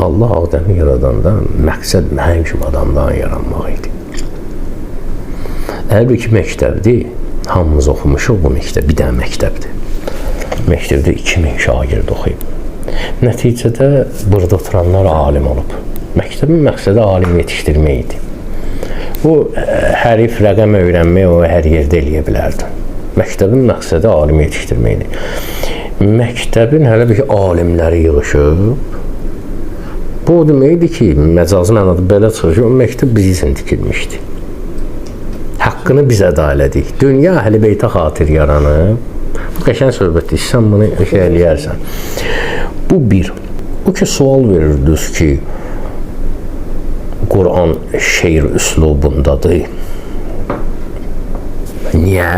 Allah Adəmi yaradanda məqsəd mənim kimi adamdan yaranmaq idi. Əlbəttə ki, məktəbdir. Hamımız oxumuşuq bu məktəb. Bir dənə məktəbdir. Məktəbdə 2000 şagird oxuyub. Nəticədə burada oturanlar alim olub. Məktəbin məqsədi alim yetişdirmək idi. Bu hərif, rəqəm öyrənmək o hər yerdə eləyə bilərdi. Məktəbin məqsədi alim yetişdirməkdir. Məktəbin hələ bir alimləri yığışıb. Bu o deməkdir ki, məcazi mənada belə çıxır ki, o məktəb biz üçün tikilmişdi. Haqqını biz əda elədik. Dünya Əhl-i Beytə xatir yaranıb. Bu qəşəng söhbətdir, sən bunu eləyərsən. Bu bir. O ki, sual verirdiniz ki, Quran şeir üslubundadır. Niyə?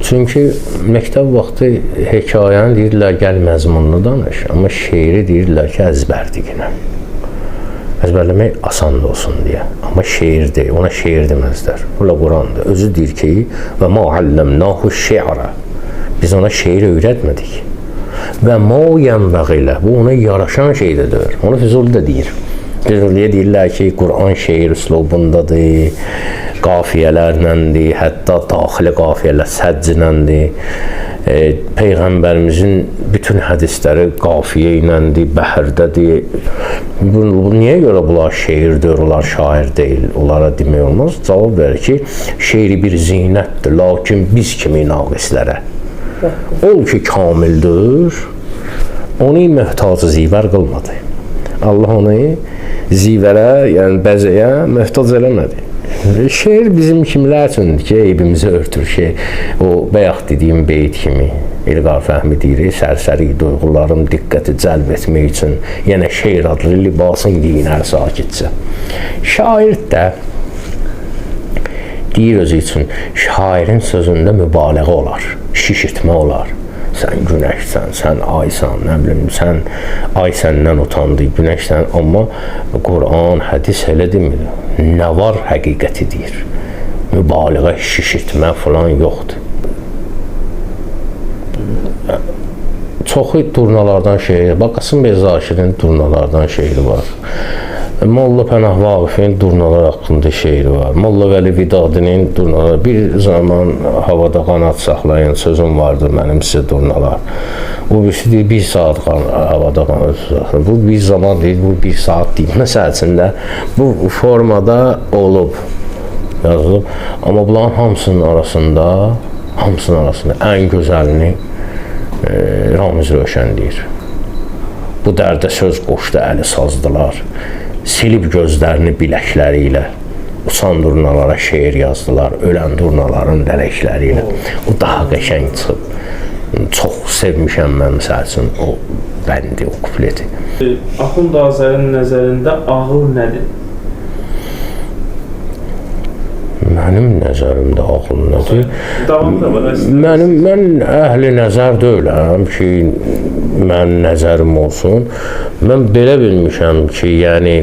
Çünki məktəb vaxtı hekayəni deyirlər, gəl məzmununu danış, amma şeiri deyirlər ki, əzbərdir. Əzbərləmək asan olsun deyə. Amma şeir deyil, ona şeir deməzlər. Ola Qurandır. Özü deyir ki, və mə alləmnahu şi'ra. Biz ona şeir öyrətmədik. Və mə yənbəğilə. Bu ona yaraşan şeydir. Onu Füzuli də deyir. Füzuliyə deyirlər ki, Quran şeir üslubundadır, qafiyələrləndir, hətta daxili qafiyələr səccinəndir. Peyğəmbərimizin bütün hədisləri qafiyə iləndir, bəhərdədir. Niyə görə bunlar şeirdir, onlar şair deyil? Onlara demək olmaz. Cavab verir ki, şeiri bir zinətdir, lakin biz kimi naqislərə. Ol ki, kamildir, onu möhtacı zivər qılmadı. Allah onu zivərə, yəni bəzəyə möhtac eləmədi. Şeir bizim kimlər üçündür ki, eybimizi örtür ki, o bayaq dediyim beyt kimi İlqar Fəhmi deyir, sərsəri duyğularım diqqəti cəlb etmək üçün yenə şeir adlı libasın giyinər sakitcə. Şair də deyir özü üçün, şairin sözündə mübaliğə olar, şişirtmə olar. Sən günəşsən, sən aysan, nə bilim, sən ay səndən utandı, günəşsən, amma Quran, hədis elə demir. Nə var həqiqəti deyir. Mübaliğə, şişirtmə falan yoxdur. Çoxu durnalardan şeir, bax Qasım Bəy Zakirin durnalardan şeiri var. Molla Pənah Vaqifin durnalar haqqında şeiri var. Molla Vəli Vidadinin durnalar. Bir zaman havada qanat saxlayın sözüm vardır mənim sizə durnalar. O birisi deyir, bir saat havada qanat saxlayın. Bu bir zaman deyil, bu bir saat deyil. Məsəl içində bu formada olub, yazılıb. Amma bunların hamısının arasında ən gözəlini Ramiz Rövşən deyir. Bu dərdə söz qoşdu əli sazdılar. Silib gözlərini biləkləri ilə, uçan durnalara şeir yazdılar, ölən durnaların lələkləri ilə. O daha qəşəng çıxıb. Çox sevmişəm mən məsəl üçün o bəndi, o kupleti. Axund Azərin nəzərində ağıl nədir? Mənim nəzərimdə ağıl nədir? Davamı da var əslində. Mən əhli nəzər deyiləm ki, mənim nəzərim olsun. Mən belə bilmişəm ki, yəni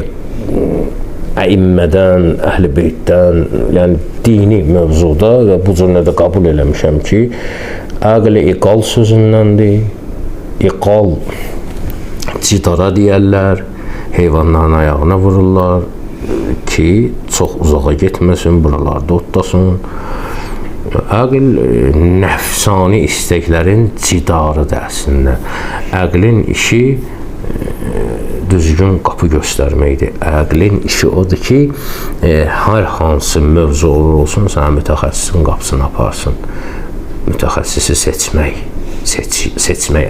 əimmədən, əhl-i beytdən, yəni dini mövzuda və bu cürlə də qəbul eləmişəm ki, əql-i iqal sözündəndir. İqal cidara deyərlər, heyvanların ayağına vururlar ki, çox uzağa getməsin, buralarda otlasın. Əql nəfsani istəklərin cidarıdır əslində. Əqlin işi düzgün qapı göstərməkdir. Əqlin işi odur ki, hər hansı mövzu olur olsun, sənə mütəxəssisin qapısını aparsın. Mütəxəssisi seçmək,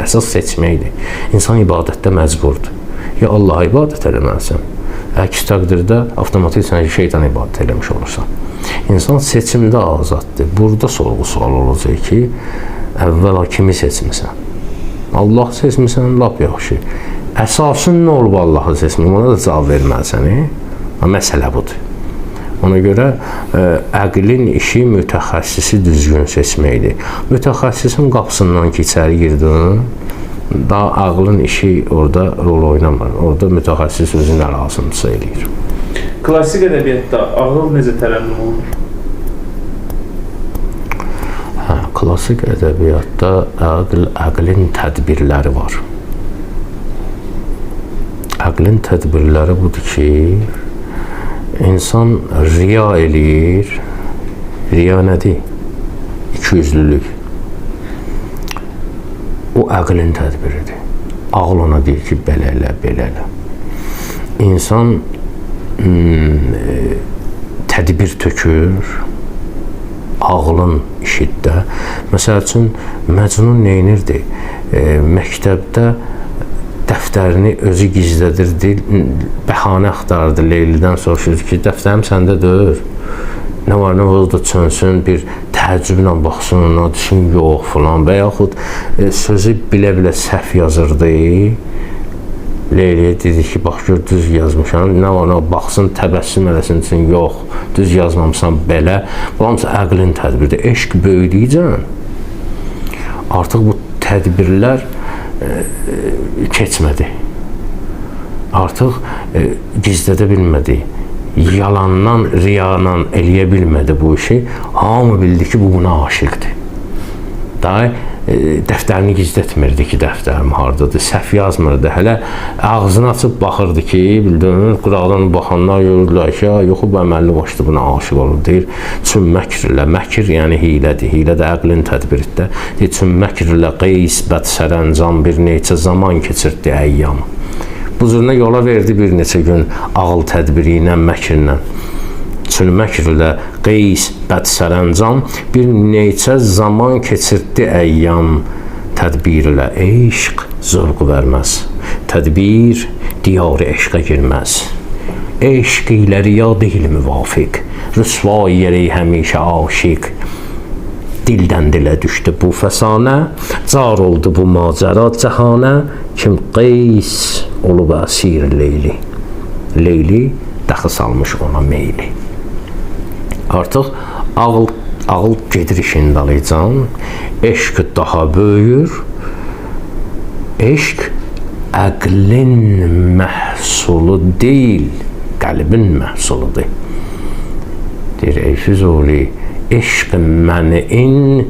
əsas seçməkdir. İnsan ibadətdə məcburdur. Ya Allaha ibadət eləməlisən, əks təqdirdə avtomatik sən şeytan ibadət eləmiş olursan. İnsan seçimdə azaddır. Burada sorğu-sual olacaq ki, əvvəla kimi seçmirsən? Allah seçmirsən, lap yaxşı. Əsasın nə olub Allahı seçmək? Ona da cavab verməlisən. Məsələ budur. Ona görə əqlin işi mütəxəssisi düzgün seçməkdir. Mütəxəssisin qapısından ki, içəri girdin, Daha ağlın işi orada rol oynamır. Orada mütəxəssis özü nə lazımdırsa eləyir. Klassik ədəbiyyatda ağıl necə tərənnüm olunur? Klassik ədəbiyyatda ağlın tədbirləri var. Ağlın tədbirləri budur ki, insan riya eləyir. Riya nədir? İkiyüzlülük. O ağlın tədbiridir. Ağıl ona deyir ki, belə elə, belə elə. İnsan tədbir tökür, ağlın işiddə. Məsəl üçün, Məcnun neynirdi? Məktəbdə dəftərini özü gizlədirdi, bəhanə axtardı Leylidən soruşurdu ki, dəftərim səndə deyil. Nə var, nə var da çönsün, bir təəccüblə baxsın ona, düşün, yox falan və yaxud sözü bilə-bilə səhv yazırdı. Leyliyə dedi ki, bax gör, düz yazmışam, nə var, nə var, baxsın, təbəssüm eləsin üçün, yox, düz yazmamışsan belə. Bu hamısı əqlin tədbiridir. Eşq böyüdükcə artıq bu tədbirlər keçmədi. Artıq gizlədə bilmədi. Yalandan, riyadan eləyə bilmədi bu işi. Hamı bildi ki, bu buna aşıqdır. Daha dəftərini gizlətmirdi ki, dəftərim hardadır, səhv yazmırdı. Hələ ağzını açıb baxırdı ki, bildin, qıraqdan baxanlar görürlər ki, yox, bu əməlli başlı buna aşıq olur, deyir. Çün məkrlə, məkr yəni hilədir, hilə də əqlin tədbirdə. Deyir, çün məkrlə qeys, bəd sərəncam bir neçə zaman keçirdi əyyam. Bu cürünə yola verdi bir neçə gün ağıl tədbiri ilə, məkrlə. Çün məkrlə qeys, bəd sərəncam bir neçə zaman keçirdi əyyam. Tədbirlə eşq zövq verməz. Tədbir diyarı eşqə girməz. Eşq ilə riya deyil müvafiq. Rüsvay yeri həmişə aşiq. Dildən dilə düşdü bu fəsanə. Car oldu bu macəra cəhanə. Kim qeys olub əsir Leyli. Leyli dəxi salmış ona meyli. Artıq ağıl gedir işin dalıcan, eşq daha böyür, eşq əqlin məhsulu deyil, qəlbin məhsuludur. Deyir, ey Füzuli, eşq mənin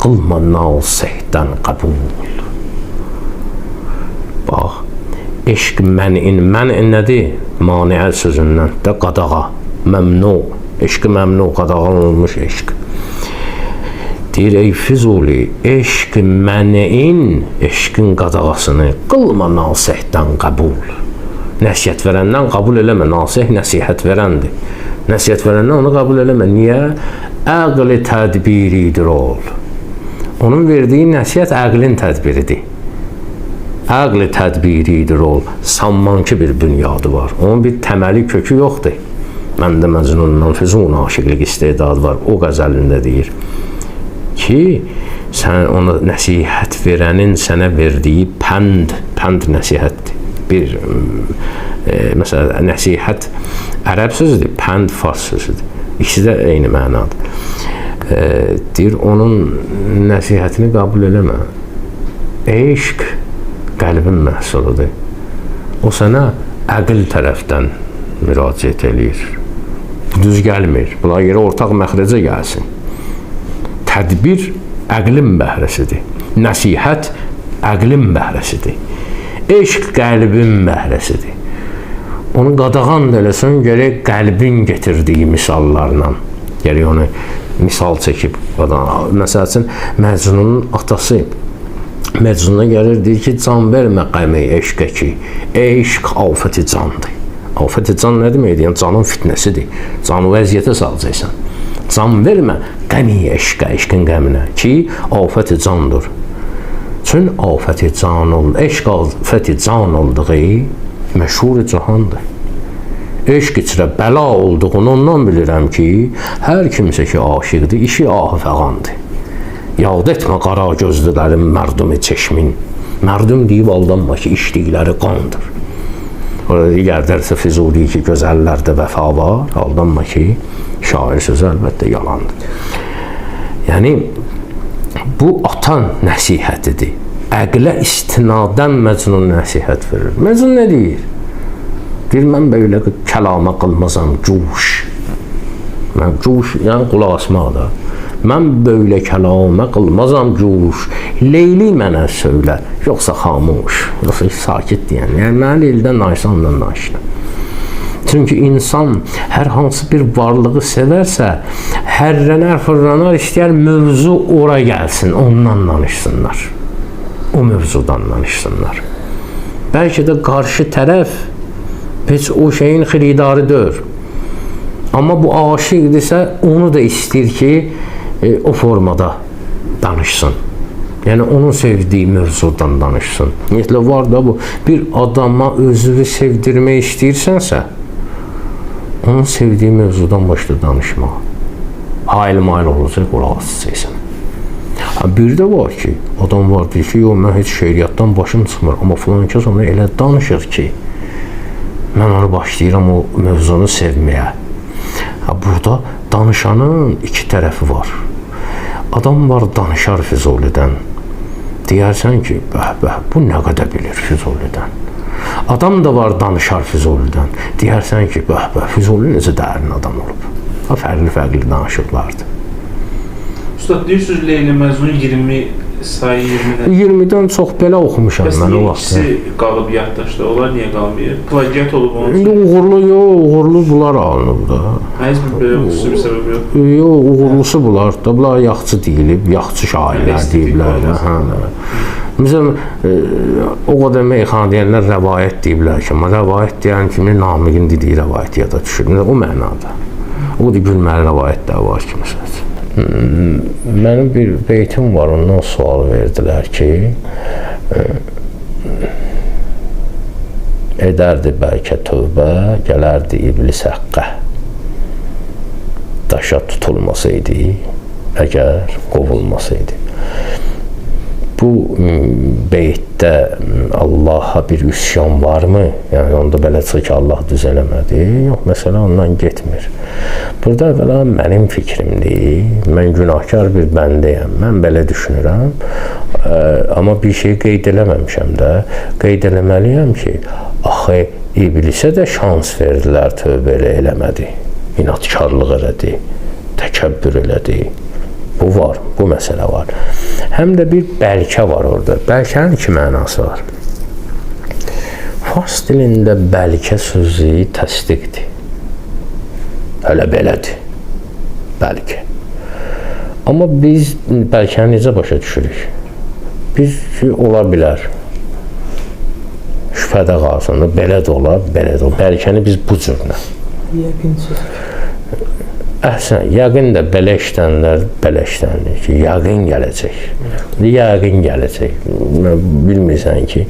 qılma nasihdən qəbul. Bax, eşq mənin nədir? Maniə sözündən də qadağa, məmnu. Eşq məmnu, qadağan olmuş eşq. Deyir, ey Füzuli, eşq mənin, eşqin qadağasını qılma nasihdən qəbul. Nəsihət verəndən qəbul eləmə, nasih nəsihət verəndir. Nəsihət verəndən onu qəbul eləmə. Niyə? Əqli tədbiridir ol. Onun verdiyi nəsihət əqlin tədbiridir. Əqli tədbiridir ol. Sanmanki bir bünyadı var. Onun bir təməli kökü yoxdur. Məndə Məcnundan Füzun aşiqlik istedadı var. O qəzəlində deyir ki, sən ona nəsihət verənin sənə verdiyi pənd nəsihətdir. Bir, məsələn, nəsihət ərəb sözüdür, pənd fars sözüdür. İkisi də eyni mənadır. Deyir, onun nəsihətini qəbul eləmə. Eşq qəlbin məhsuludur. O sənə əql tərəfdən müraciət eləyir. Düz gəlmir. Bunlar yerə ortaq məxrəcə gəlsin. Tədbir əqlin bəhrəsidir. Nəsihət əqlin bəhrəsidir. Eşq qəlbin bəhrəsidir. Onu qadağan da eləsən, gərək qəlbin getirdiyi misallarla. Gərək onu misal çəkib. Məsəl üçün, Məcnunun atası Məcnuna gəlir, deyir ki, can vermə qəmi eşqə ki, eşq afəti candır. Afəti can nə deməkdir? Yəni, canın fitnəsidir. Canı vəziyyətə salacaqsan. Can vermə qəmi eşqə, eşqin qəminə ki, afəti candır. Çün afəti can oldu, eşq afəti can olduğu məşhur cahandır. Eşq içrə bəla olduğunu ondan bilirəm ki, hər kimsə ki aşiqdir, işi ahı fəğandır. Yad etmə qara gözlülərin mərdumi çeşmin. Mərdum deyib aldanma ki, işdikləri qandır. Orada digərdərsə Füzuli ki, gözəllərdə vəfa var, aldanma ki, şair sözü əlbəttə yalandır. Yəni, bu atan nəsihətidir. əqlə istinadən Məcnun nəsihət verir. Məcnun nə deyir? Deyir, mən belə kəlama qılmazam, cuş. Mən cuş, yəni qulaq asmaq da. Mən böyle kəlama qılmazam cuş. Leyli mənə söylə, yoxsa xamuş. Yoxsa sakit deyən. Yəni mən Leylidən naşıram, ondan naşıram. Çünki insan hər hansı bir varlığı sevərsə, hərrənər, fırlanar, istəyər mövzu ora gəlsin, ondan danışsınlar. O mövzudan danışsınlar. Bəlkə də qarşı tərəf heç o şeyin xiridarıdır. Amma bu aşiqdirsə, onu da istəyir ki, o formada danışsın. Yəni onun sevdiyi mövzudan danışsın. Ümumiyyətlə var da bu, bir adama özünü sevdirmək istəyirsənsə, onun sevdiyi mövzudan başla danışmağa. Hayli-mayli olacaq, qulaq asacaqsan. Bir də var ki, adam var deyir ki, yox, mən heç şeiriyyatdan başım çıxmır, amma filan kəs ona elə danışır ki, mən onu başlayıram o mövzunu sevməyə. Burada danışanın iki tərəfi var. Adam var danışar Füzulidən. Deyərsən ki, bu nə qədər bilir Füzulidən. Adam da var danışar Füzulidən. Deyərsən ki, Füzuli necə dərin adam olub. Fərqli-fərqli danışıqlardır. Ustad, deyirsiniz Leyli Məcnun 20 sayı 20-dən. 20-dən çox belə oxumuşam mən o vaxt. İkisi qalıb yaddaşda, onlar niyə qalmayır? Plagiat olub onun üçün. Uğurlu yox, uğurlu bunlar alınıb da. Heç bir xüsusi bir səbəb yox. Yox, uğurlusu bunlar da. Bunlar yaxçı deyilib, yaxçı şairlər deyiblər. Məsələn, o qədər meyxana deyənlər rəvayət deyiblər ki, amma rəvayət deyən kimi Namiqin dediyi rəvayət yada düşür. O mənada. O da gülməli rəvayətlər var ki, məsələn. Mənim bir beytim var, ondan sual verdilər ki, edərdi bəlkə tövbə, gələrdi iblis həqqə. Daşa tutulmasaydı, əgər qovulmasaydı. Bu beytdə Allaha bir üsyan varmı? Yəni onda belə çıxır ki, Allah düz eləmədi. Yox, məsələ ondan getmir. Burada əvvəla mənim fikrimdir. Mən günahkar bir bəndəyəm. Mən belə düşünürəm. Amma bir şey qeyd eləməmişəm də. Qeyd eləməliyəm ki, axı iblisə də şans verdilər, tövbə eləmədi. İnatkarlıq elədi, təkəbbür elədi. Bu var, bu məsələ var. Həm də bir bəlkə var orada. Bəlkənin iki mənası var. Fars dilində bəlkə sözü təsdiqdir. Hələ belədir. Bəlkə. Amma biz bəlkəni necə başa düşürük? Biz ola bilər. Şübhədə qalsın da, belə də olar, belə də olar. Bəlkəni biz bu cürlə. Yəqin söz. Əhsən, yəqin də belə işlənlər, belə işlənir ki, yəqin gələcək. Yəqin gələcək. Bilmirsən ki,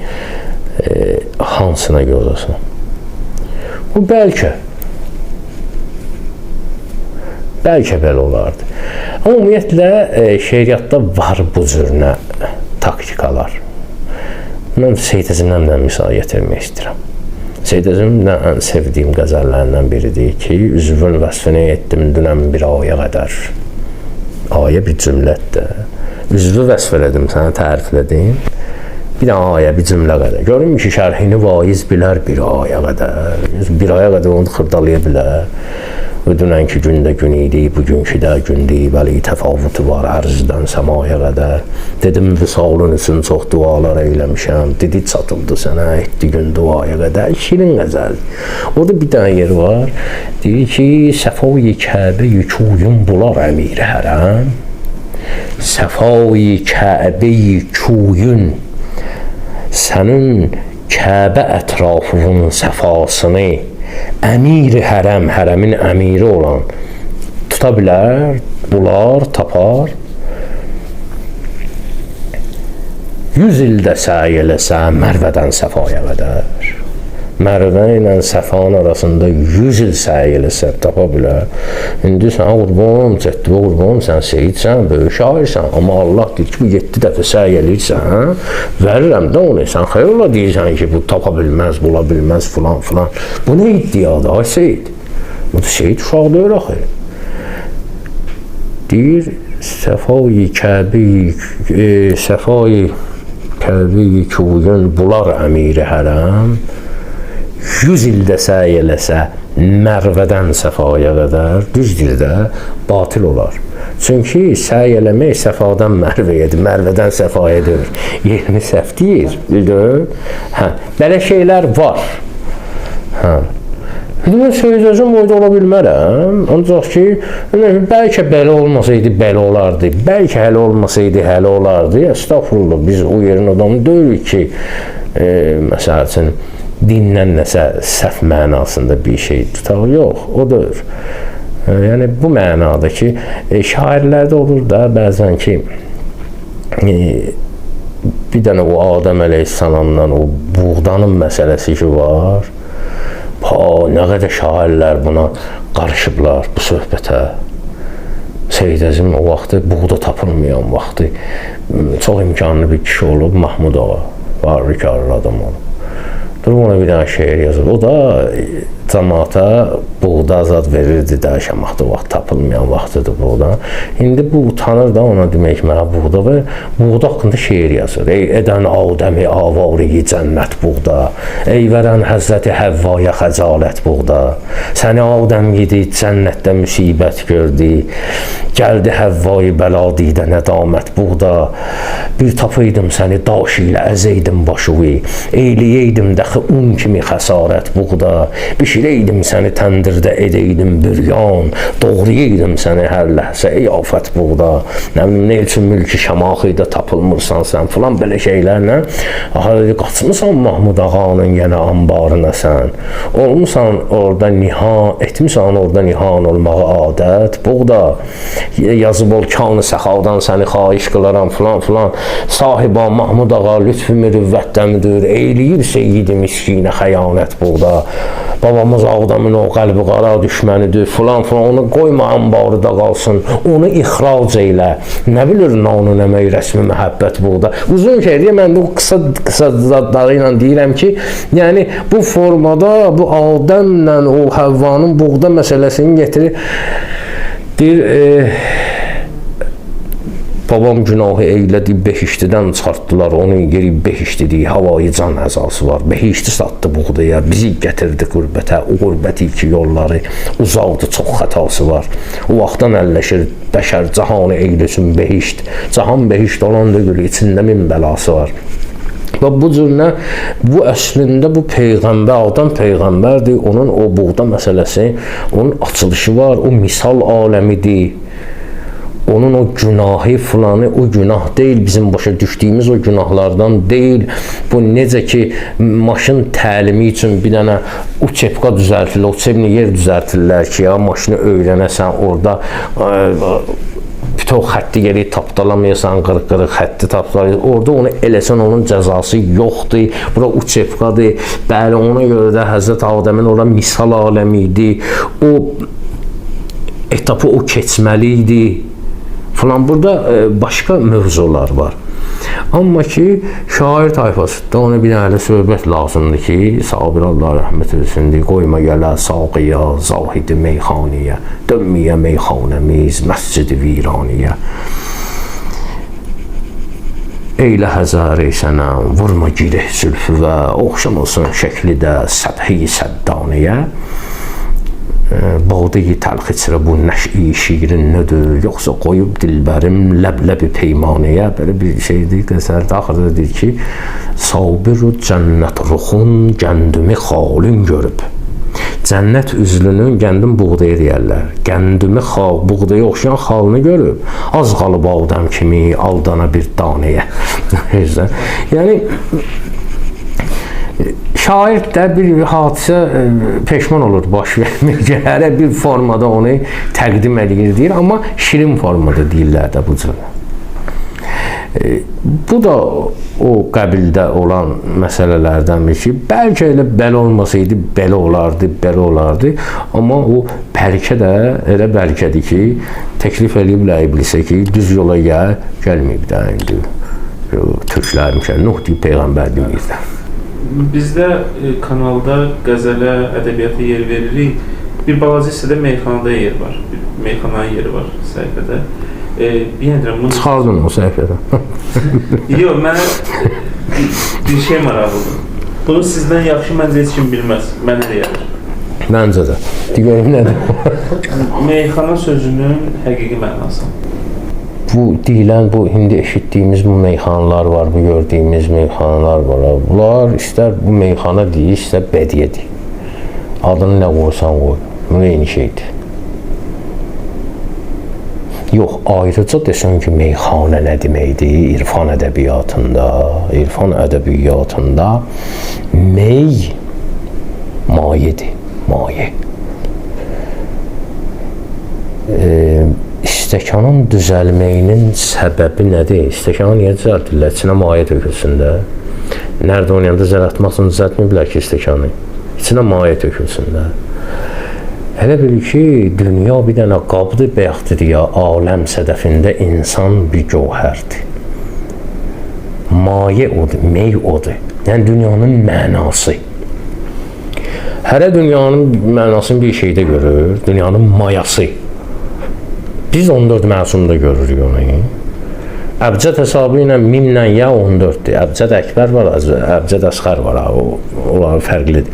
hansına görürsən. Bu bəlkə. Bəlkə belə olardı. Amma ümumiyyətlə, şeiriyyatda var bu cürünə taktikalar. Mən Seyid Əzimdən misal gətirmək istəyirəm. Seyid Əzimin ən sevdiyim qəzəllərindən biridir ki, üzvün vəsfini etdim dünən bir aya qədər. Aya bir cümlətdir. Üzvü vəsf elədim, sənə təriflədim. Bir də aya, bir cümlə qədər. Görün ki, şərhini vaiz bilər bir aya qədər. Bir aya qədər onu xırdalaya bilər. Dünənki gündə gün idi, bugünkü də gündür, bəli təfavutu var ərzdən səmaya qədər. Dedim vüsalın üçün çox dualar eyləmişəm, dedi çatıldı sənə, etdi gün duaya qədər. Şirin qəzəl. Orada bir dənə yer var, deyir ki, Səfai Kəbə yükuyun bular əmiri hərəm. Səfai Kəbə yükuyun sənin Kəbə ətrafının səfasını əmir hərəm, hərəmin əmiri olan tuta bilər, bular, tapar. 100 ildə səy eləsə Mərvədən Səfaya qədər. Mərvə ilə Səfanın arasında 100 il səy eləsə tapa bilər. İndi sən qurbanım, cəddibə qurbanım, sən seyidsən, böyük şairsən. Amma Allah deyir ki, bu 7 dəfə səy eləyirsən, verirəm də onu. Sən xeyirlə deyirsən ki, bu tapa bilməz, bula bilməz, filan, filan. Bu nə iddiadır, ay Seyid? Bu da Seyid uşaq deyir, axı. Deyir, Səfai Kəbi, Səfai Təbii ki, bugün bular əmiri hərəm 100 ildə səy eləsə Mərvədən Səfaya qədər düz dildə batil olar. Çünki səy eləmək Səfadan Mərvəyədir, Mərvədən Səfaya deyir. Yerini səhv deyir, bildin? Hə, belə şeylər var. Hə. Mən söz-özüm boyda ola bilmərəm. Ancaq ki, bəlkə belə olmasaydı, belə olardı. Bəlkə hələ olmasaydı, hələ olardı. Estağfurullah, biz o yerin adamı deyirik ki, məsəl üçün, dindən nəsə səhv mənasında bir şey tutaq. Yox, o deyir. Yəni, bu mənada ki, şairlərdə olur da bəzən ki, bir dənə o Adəm əleyhissalamdan o buğdanın məsələsi ki var, nə qədər şairlər buna qarışıblar bu söhbətə. Seyid Əzim o vaxtı buğda tapılmayan vaxtı çox imkanlı bir kişi olub, Mahmud Ağa, varlıkarlı adam olub. Durub ona bir dənə şeir yazır. O da cəmaata buğda azad verirdi də, Şamaxda vaxt tapılmayan vaxtıdır buğda. İndi bu utanır da ona demək mənə buğda və buğda haqqında şeir yazır. Ey edən Adəmi avariyi cənnət buğda, ey verən Həzrəti Həvvaya xəcalət buğda, səni Adəm yedi, cənnətdə müsibət gördü, gəldi Həvvayı bəla didə nədamət buğda, bir tapıydım səni daş ilə əzəydim başıvi, eyliyəydim dəxi un kimi xəsarət buğda, bişirəydim səni təndirdə edəydim büryan, doğrayaydım səni hər ləhsə ey afət buğda, nə bilim, nə üçün mülki Şamaxıda tapılmırsan sən filan belə şeylərlə. Aha dedi, qaçmısan Mahmud Ağanın yenə ambarına sən, olmusan orada nihan, etmisən orada nihan olmağı adət buğda, yazıb ol kanı səxavdan səni xahiş qılaram filan filan, sahiba Mahmud Ağa lütfü mürüvvətdəmidir, eyliyir seyyidi miskinə xəyanət buğda, babamız Ağdamın o qəlbi qara düşmənidir filan filan, onu qoyma ambarıda qalsın, onu ixrac eylə, nə bilir nanun əmək rəsmi məhəbbət buğda. Uzun şeydir, mən bu qısa zadları ilə deyirəm ki, yəni bu formada bu Adəmlə o Həvvanın buğda məsələsini getirir, deyir, babam günahı eylədi, behiştidən çıxartdılar, onu yeri behiştidir, havayı can əzası var, behişti satdı buğdaya, bizi gətirdi qürbətə, o qürbət ilki yolları uzaqdı, çox xətası var. O vaxtdan əlləşir bəşər, cahanı eyləsin behişt, cahan behişt olan deyil, içində min bəlası var. Və bu cürlə, bu əslində bu Peyğəmbər, Adam Peyğəmbərdir, onun o buğda məsələsi, onun açılışı var, o misal aləmidir. Onun o günahı filanı, o günah deyil, bizim başa düşdüyümüz o günahlardan deyil. Bu necə ki, maşın təlimi üçün bir dənə uçepka düzəltilir, uçepni yer düzəltirlər ki, ya maşını öyrənəsən, orada bütün xətti geri tapdalamayasan, qırıq-qırıq xətti tapdalayır. Orada onu eləsən, onun cəzası yoxdur. Bura uçepkadır. Bəli, ona görə də Həzrət Adəmin orada misal aləmi idi. O etapı o keçməli idi. Falan burada başqa mövzular var. Amma ki, şair tayfasında ona bir dənə söhbət lazımdır ki, Sabir Allah rəhmət etsin, qoyma gələ saqiya, zahidi meyxaniyə, dönməyə meyxanəmiz, məscidi viraniyə. Eylə həzər sənəm, vurma girih zülfüvə, oxşamasın şəkli də səbhi səddaniyə. Badeyi təlx içrə bu nəş'i şiirin nədir, yoxsa qoyub dilbərim ləb-ləbi peymanəyə. Belə bir şeydir, qəzəldə axırda deyir ki, Sabiru cənnət ruxun gəndimi xalin görüb. Cənnət üzlünün gəndin buğdaya deyərlər. Gəndimi buğdaya oxşayan xalını görüb. Az qalıb Adəm kimi aldana bir danəyə. Yəni, şair də bir hadisə peşman olur baş verməkə, hərə bir formada onu təqdim edir deyir, amma şirin formada deyirlər də bu cür. Bu da o qəbildə olan məsələlərdəndir ki, bəlkə elə belə olmasaydı, belə olardı, amma o bəlkə də elə bəlkədir ki, təklif ediblər iblisə ki, düz yola gəlməyib də indi. Türklərim Nuh deyib, Peyğəmbər deməyir də. Bizdə kanalda qəzələ, ədəbiyyata yer veririk. Bir balaca hissədə meyxanada yer var. Meyxananın yeri var səhifədə. Çıxardın o səhifədən. Yox, mənə bir şey maraqlıdır. Bunu sizdən yaxşı məncə heç kim bilməz. Mənə də gəlir. Məncə də. Digərim nədir? Meyxana sözünün həqiqi mənası. Bu deyilən, bu indi eşitdiyimiz bu meyxanalar var, bu gördüyümüz meyxanalar var. Bunlar istər bu meyxana deyil, istər bədiyyə deyil. Adını nə qoysan qoy. Bu eyni şeydir. Yox, ayrıca desən ki, meyxana nə deməkdir? İrfan ədəbiyyatında mey mayedir, maye. Stəkanın düzəlməyinin səbəbi nədir? Stəkanı niyə düzəldirlər? İçinə maye tökülsün də. Nerede oynayanda zər atmaq üçün düzəltməyiblər ki, stəkanı. İçinə maye tökülsün də. Elə bil ki, dünya bir dənə qabdır, bəyəxdir ya, aləm sədəfində insan bir gövhərdir. Maye odur, mey odur. Yəni, dünyanın mənası. Hərə dünyanın mənasını bir şeydə görür, dünyanın mayası. Biz 14 məsumda görürük onu. Əbcəd hesabı ilə mimlə ya 14-dür. Əbcəd əkbər var, əbcəd əsxər var, onlar fərqlidir.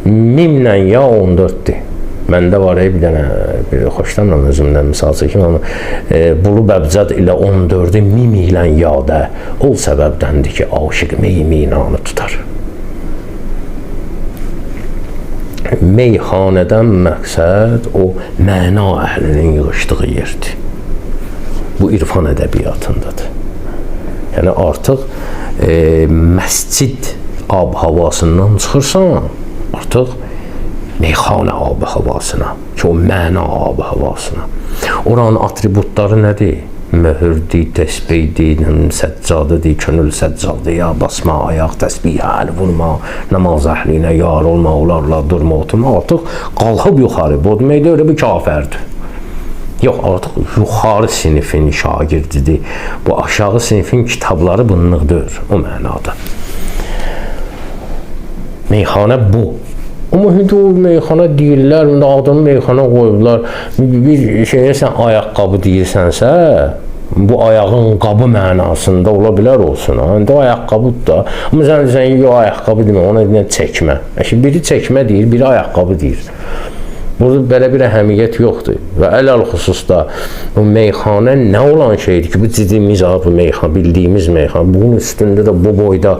Mimlə ya 14-dür. Məndə var bir dənə, xoşlanmıram özümdən misal çəkim, amma bulub əbcəd ilə 14-ü mim ilə yada ol səbəbdəndir ki, aşıq meyminanı tutar. Meyxanədən məqsəd o məna əhlinin yığışdığı yerdir. Bu irfan ədəbiyyatındadır. Yəni artıq məscid ab-havasından çıxırsan, artıq meyxanə ab-havasına, ki o məna ab-havasına. Oranın atributları nədir? Möhürdür, təsbihdir, səccadıdır, könül səccadı, ya basma, ayaq, təsbih, əl vurma, namaz əhlinə yar olma, onlarla durma, oturma, artıq qalxıb yuxarı. Bu deməkdə öyle bir kafərdir. Yox, artıq yuxarı sinifin şagirdidir. Bu aşağı sinifin kitabları bunluqdur, o mənada. Meyxanə bu. Amma indi o meyxana deyirlər, adını meyxana qoyublar. Bir şeyə sən ayaqqabı deyirsənsə, bu ayağın qabı mənasında ola bilər olsun. İndi o ayaqqabıdır da. Amma sən deyirsən, yox, ayaqqabı demə, ona deyilən çəkmə. Biri çəkmə deyir, biri ayaqqabı deyir. Burada belə bir əhəmiyyət yoxdur. Və ələl xüsusda bu meyxanə nə olan şeydir ki, bu cidimiz, bu meyxanə, bildiyimiz meyxanə, bunun üstündə də bu boyda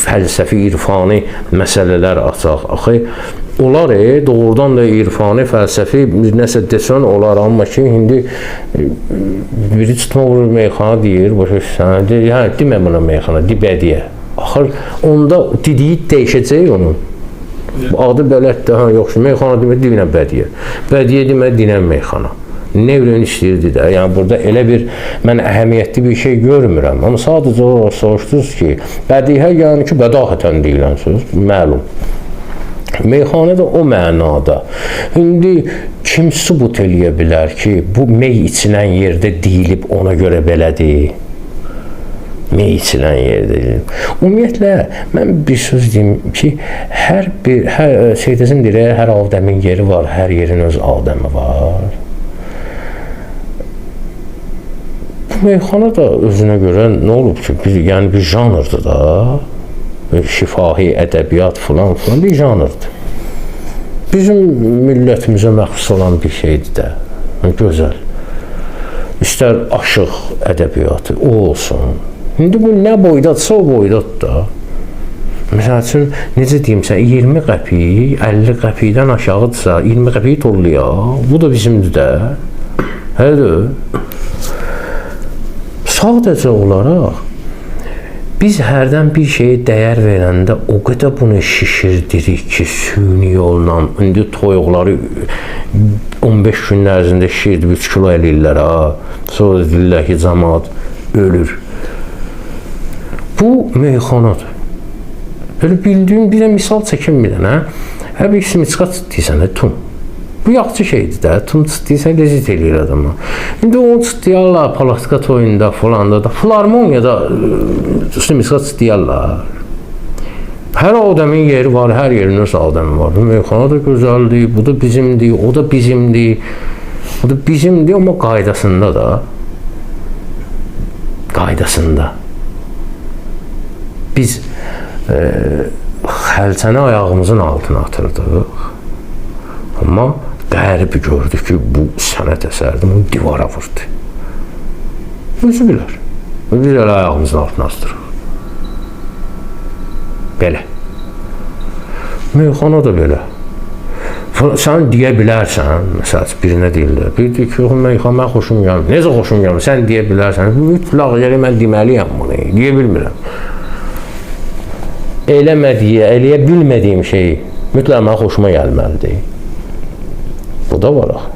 fəlsəfi, irfani məsələlər açaq. Axı, onlar doğrudan da irfani, fəlsəfi nəsə desən olar, amma ki, indi biri tutma vurur meyxana deyir, başa düşsən, deyir, demə buna meyxana, dibədiyyə. Axır, onda dediyi dəyişəcək onun. Adı belətdir, yoxsa meyxana demək dinə bədiyyə. Bədiyyə demək dinə meyxana. Nevrin istəyirdi də. Yəni burada elə bir mən əhəmiyyətli bir şey görmürəm. Amma sadəcə o soruşdunuz ki, bədiyyə yəni ki, bədahətən deyilən söz, məlum. Meyxana da o mənada. İndi kim sübut eləyə bilər ki, bu mey içilən yerdə deyilib ona görə belədir? Mey içilən yerdə. Ümumiyyətlə, mən bir söz deyim ki, hər şeydəsin deyir, hər Adəmin yeri var, hər yerin öz Adəmi var. Bu meyxana da özünə görə nə olub ki, yəni bir janrdır da, şifahi ədəbiyyat filan bir janrdır. Bizim millətimizə məxsus olan bir şeydir də, gözəl. İstər aşıq ədəbiyyatı, o olsun. İndi bu nə boydadsa o boydad da. Məsəl üçün, necə deyimsə, 20 qəpik, 50 qəpikdən aşağıdırsa, 20 qəpik tollayaq, bu da bizimdir də. Hədir. Sadəcə olaraq, biz hərdən bir şeyə dəyər verəndə o qədər bunu şişirdirik ki, süni yolla, indi toyuqları 15 gün ərzində şişirdi, 3 kilo eləyirlər, sonra deyirlər ki, cəmaat ölür. Bu meyxanadır. Böyle bildiyim bir də misal çəkim bir dənə. Hər bir simiçqa çıxdıysan da tum. Bu yaxçı şeydir də. Tum çıxdıysan lezit eləyir adama. İndi onu çıxdıyarlar palatka toyunda falan da. Filarmoniyada simiçqa çıxdıyarlar. Hər Adəmin yeri var, hər yerin öz Adəmi var. Bu meyxana da gözəldir, bu da bizimdir, o da bizimdir. O da bizimdir, amma qaydasında da. Qaydasında. biz xəlçəni ayağımızın altına atırdıq. Amma qərbi gördü ki, bu sənət əsərdir, onu divara vurdu. Özü bilər. Biz elə ayağımızın altına astırıq. Belə. Meyxana da belə. Sən deyə bilərsən, məsələn, birinə deyirlər. Bir deyir ki, meyxana mən xoşum gəlmir. Necə xoşum gəlmir? Sən deyə bilərsən. Mütləq yeri mən deməliyəm bunu. Deyə bilmirəm. Eləyə bilmədiyim şey mütləq mənə xoşuma gəlməlidir. Bu da var axı.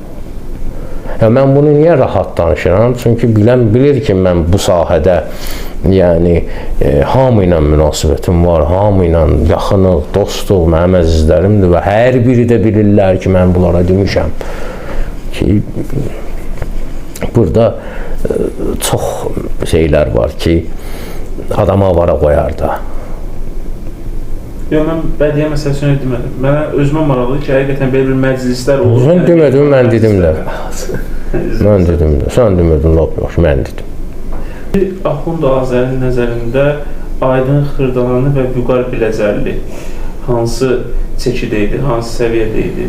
Ya mən bunu niyə rahat danışıram? Çünki bilir ki, mən bu sahədə yəni hamı ilə münasibətim var, hamı ilə yaxınıq, dostuq, mənim əzizlərimdir və hər biri də bilirlər ki, mən bunlara demişəm ki, burada çox şeylər var ki, adamı avara qoyar da. Yox, mən bədiyyə məsələsini demədim. Mənə özümə maraqlıdır ki, həqiqətən belə bir məclislər olur. Sən demədin, mən dedim də. Mən dedim də. Sən demədin, lap yaxşı, mən dedim. Axund Azərin nəzərində Aydın Xırdalanlı və Vüqar Biləcərli hansı çəkidə idi, hansı səviyyədə idi?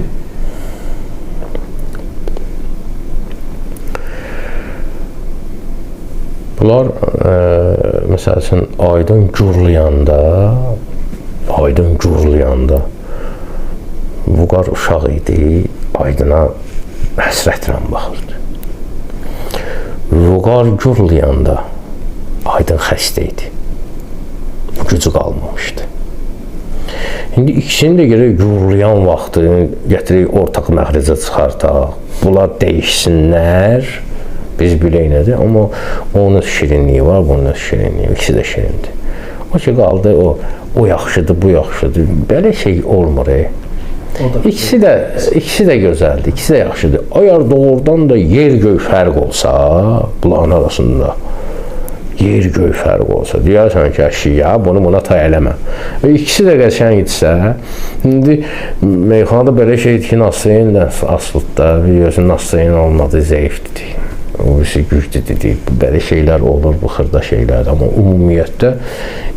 Bunlar, məsəl üçün, Aydın gurlayanda Vüqar uşaq idi, Aydına həsrətlə baxırdı. Vüqar gurlayanda Aydın xəstə idi. Gücü qalmamışdı. İndi ikisini də gərək gurlayan vaxtı gətirək ortaq məxrəcə çıxartaq. Bunlar dəyişsinlər. Biz bilək nədir, amma onun şirinliyi var, bunun şirinliyi, ikisi də şirindir. O ki, qaldı, o yaxşıdır, bu yaxşıdır, belə şey olmur. İkisi də gözəldir, ikisi də yaxşıdır. Əgər doğrudan da yer-göy fərq olsa, bunların arasında, yer-göy fərq olsa, deyərsən ki, əşya, bunu buna tay eləmə. İkisi də qəşəng etsə, indi meyxanada belə şeydir ki, Nasreyn asılıqda, biliyorsun, Nasreyn olmadı, zəifdir. O birisi güclüdür, belə şeylər olur, bu xırda şeylər, amma ümumiyyətdə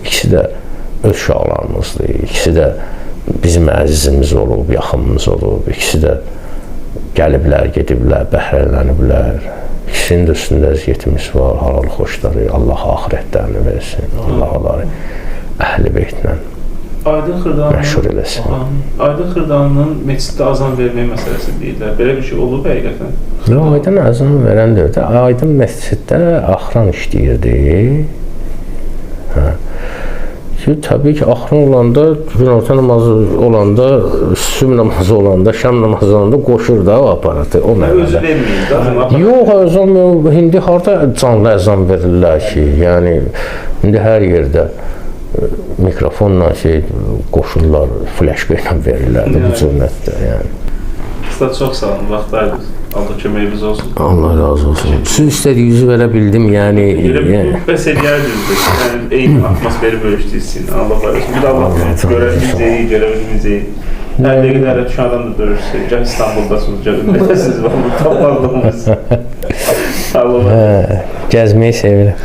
ikisi də öz uşaqlarımızdır, ikisi də bizim əzizimiz olub, yaxınımız olub, ikisi də gəliblər, gediblər, bəhrələniblər, ikisinin də üstündə əziyyətimiz var, halal xoşları, Allah axirətlərini versin, Allah onları əhl-i beytlə məşhur eləsin. Aydın Xırdalanın məsciddə azan vermək məsələsi deyirlər. Belə bir şey olub həqiqətən? Yox, Aydın azan verən dövrdə Aydın məsciddə axıran işləyirdi. Təbii ki, axıran olanda, günorta namazı olanda, sübh namazı olanda, şam namazı olanda qoşur da o aparatı. Özü verməyir. Yox, əzan, indi harada canlı əzan verirlər ki, yəni indi hər yerdə mikrofonla qoşurlar, fləşqə ilə verirlər də bu cürmətdə. Usta, çox sağ olun, vaxt ayırdınız. Allah köməyiniz olsun. Allah razı olsun. Siz istədiyinizi verə bildim, yəni... Bəs eləyərdiniz, eyni atmosferi bölüşdüyüsün, Allah barışın. Bir Allah görəbilməyəcəyi, görəbilməyəcəyi. Hər dəqiqələrə düşəndən da görürsünüz. Gəl İstanbuldasınız, gəl ümumiyyətəsiz var, bu tapmadığımız. Gəzməyi sevirəm.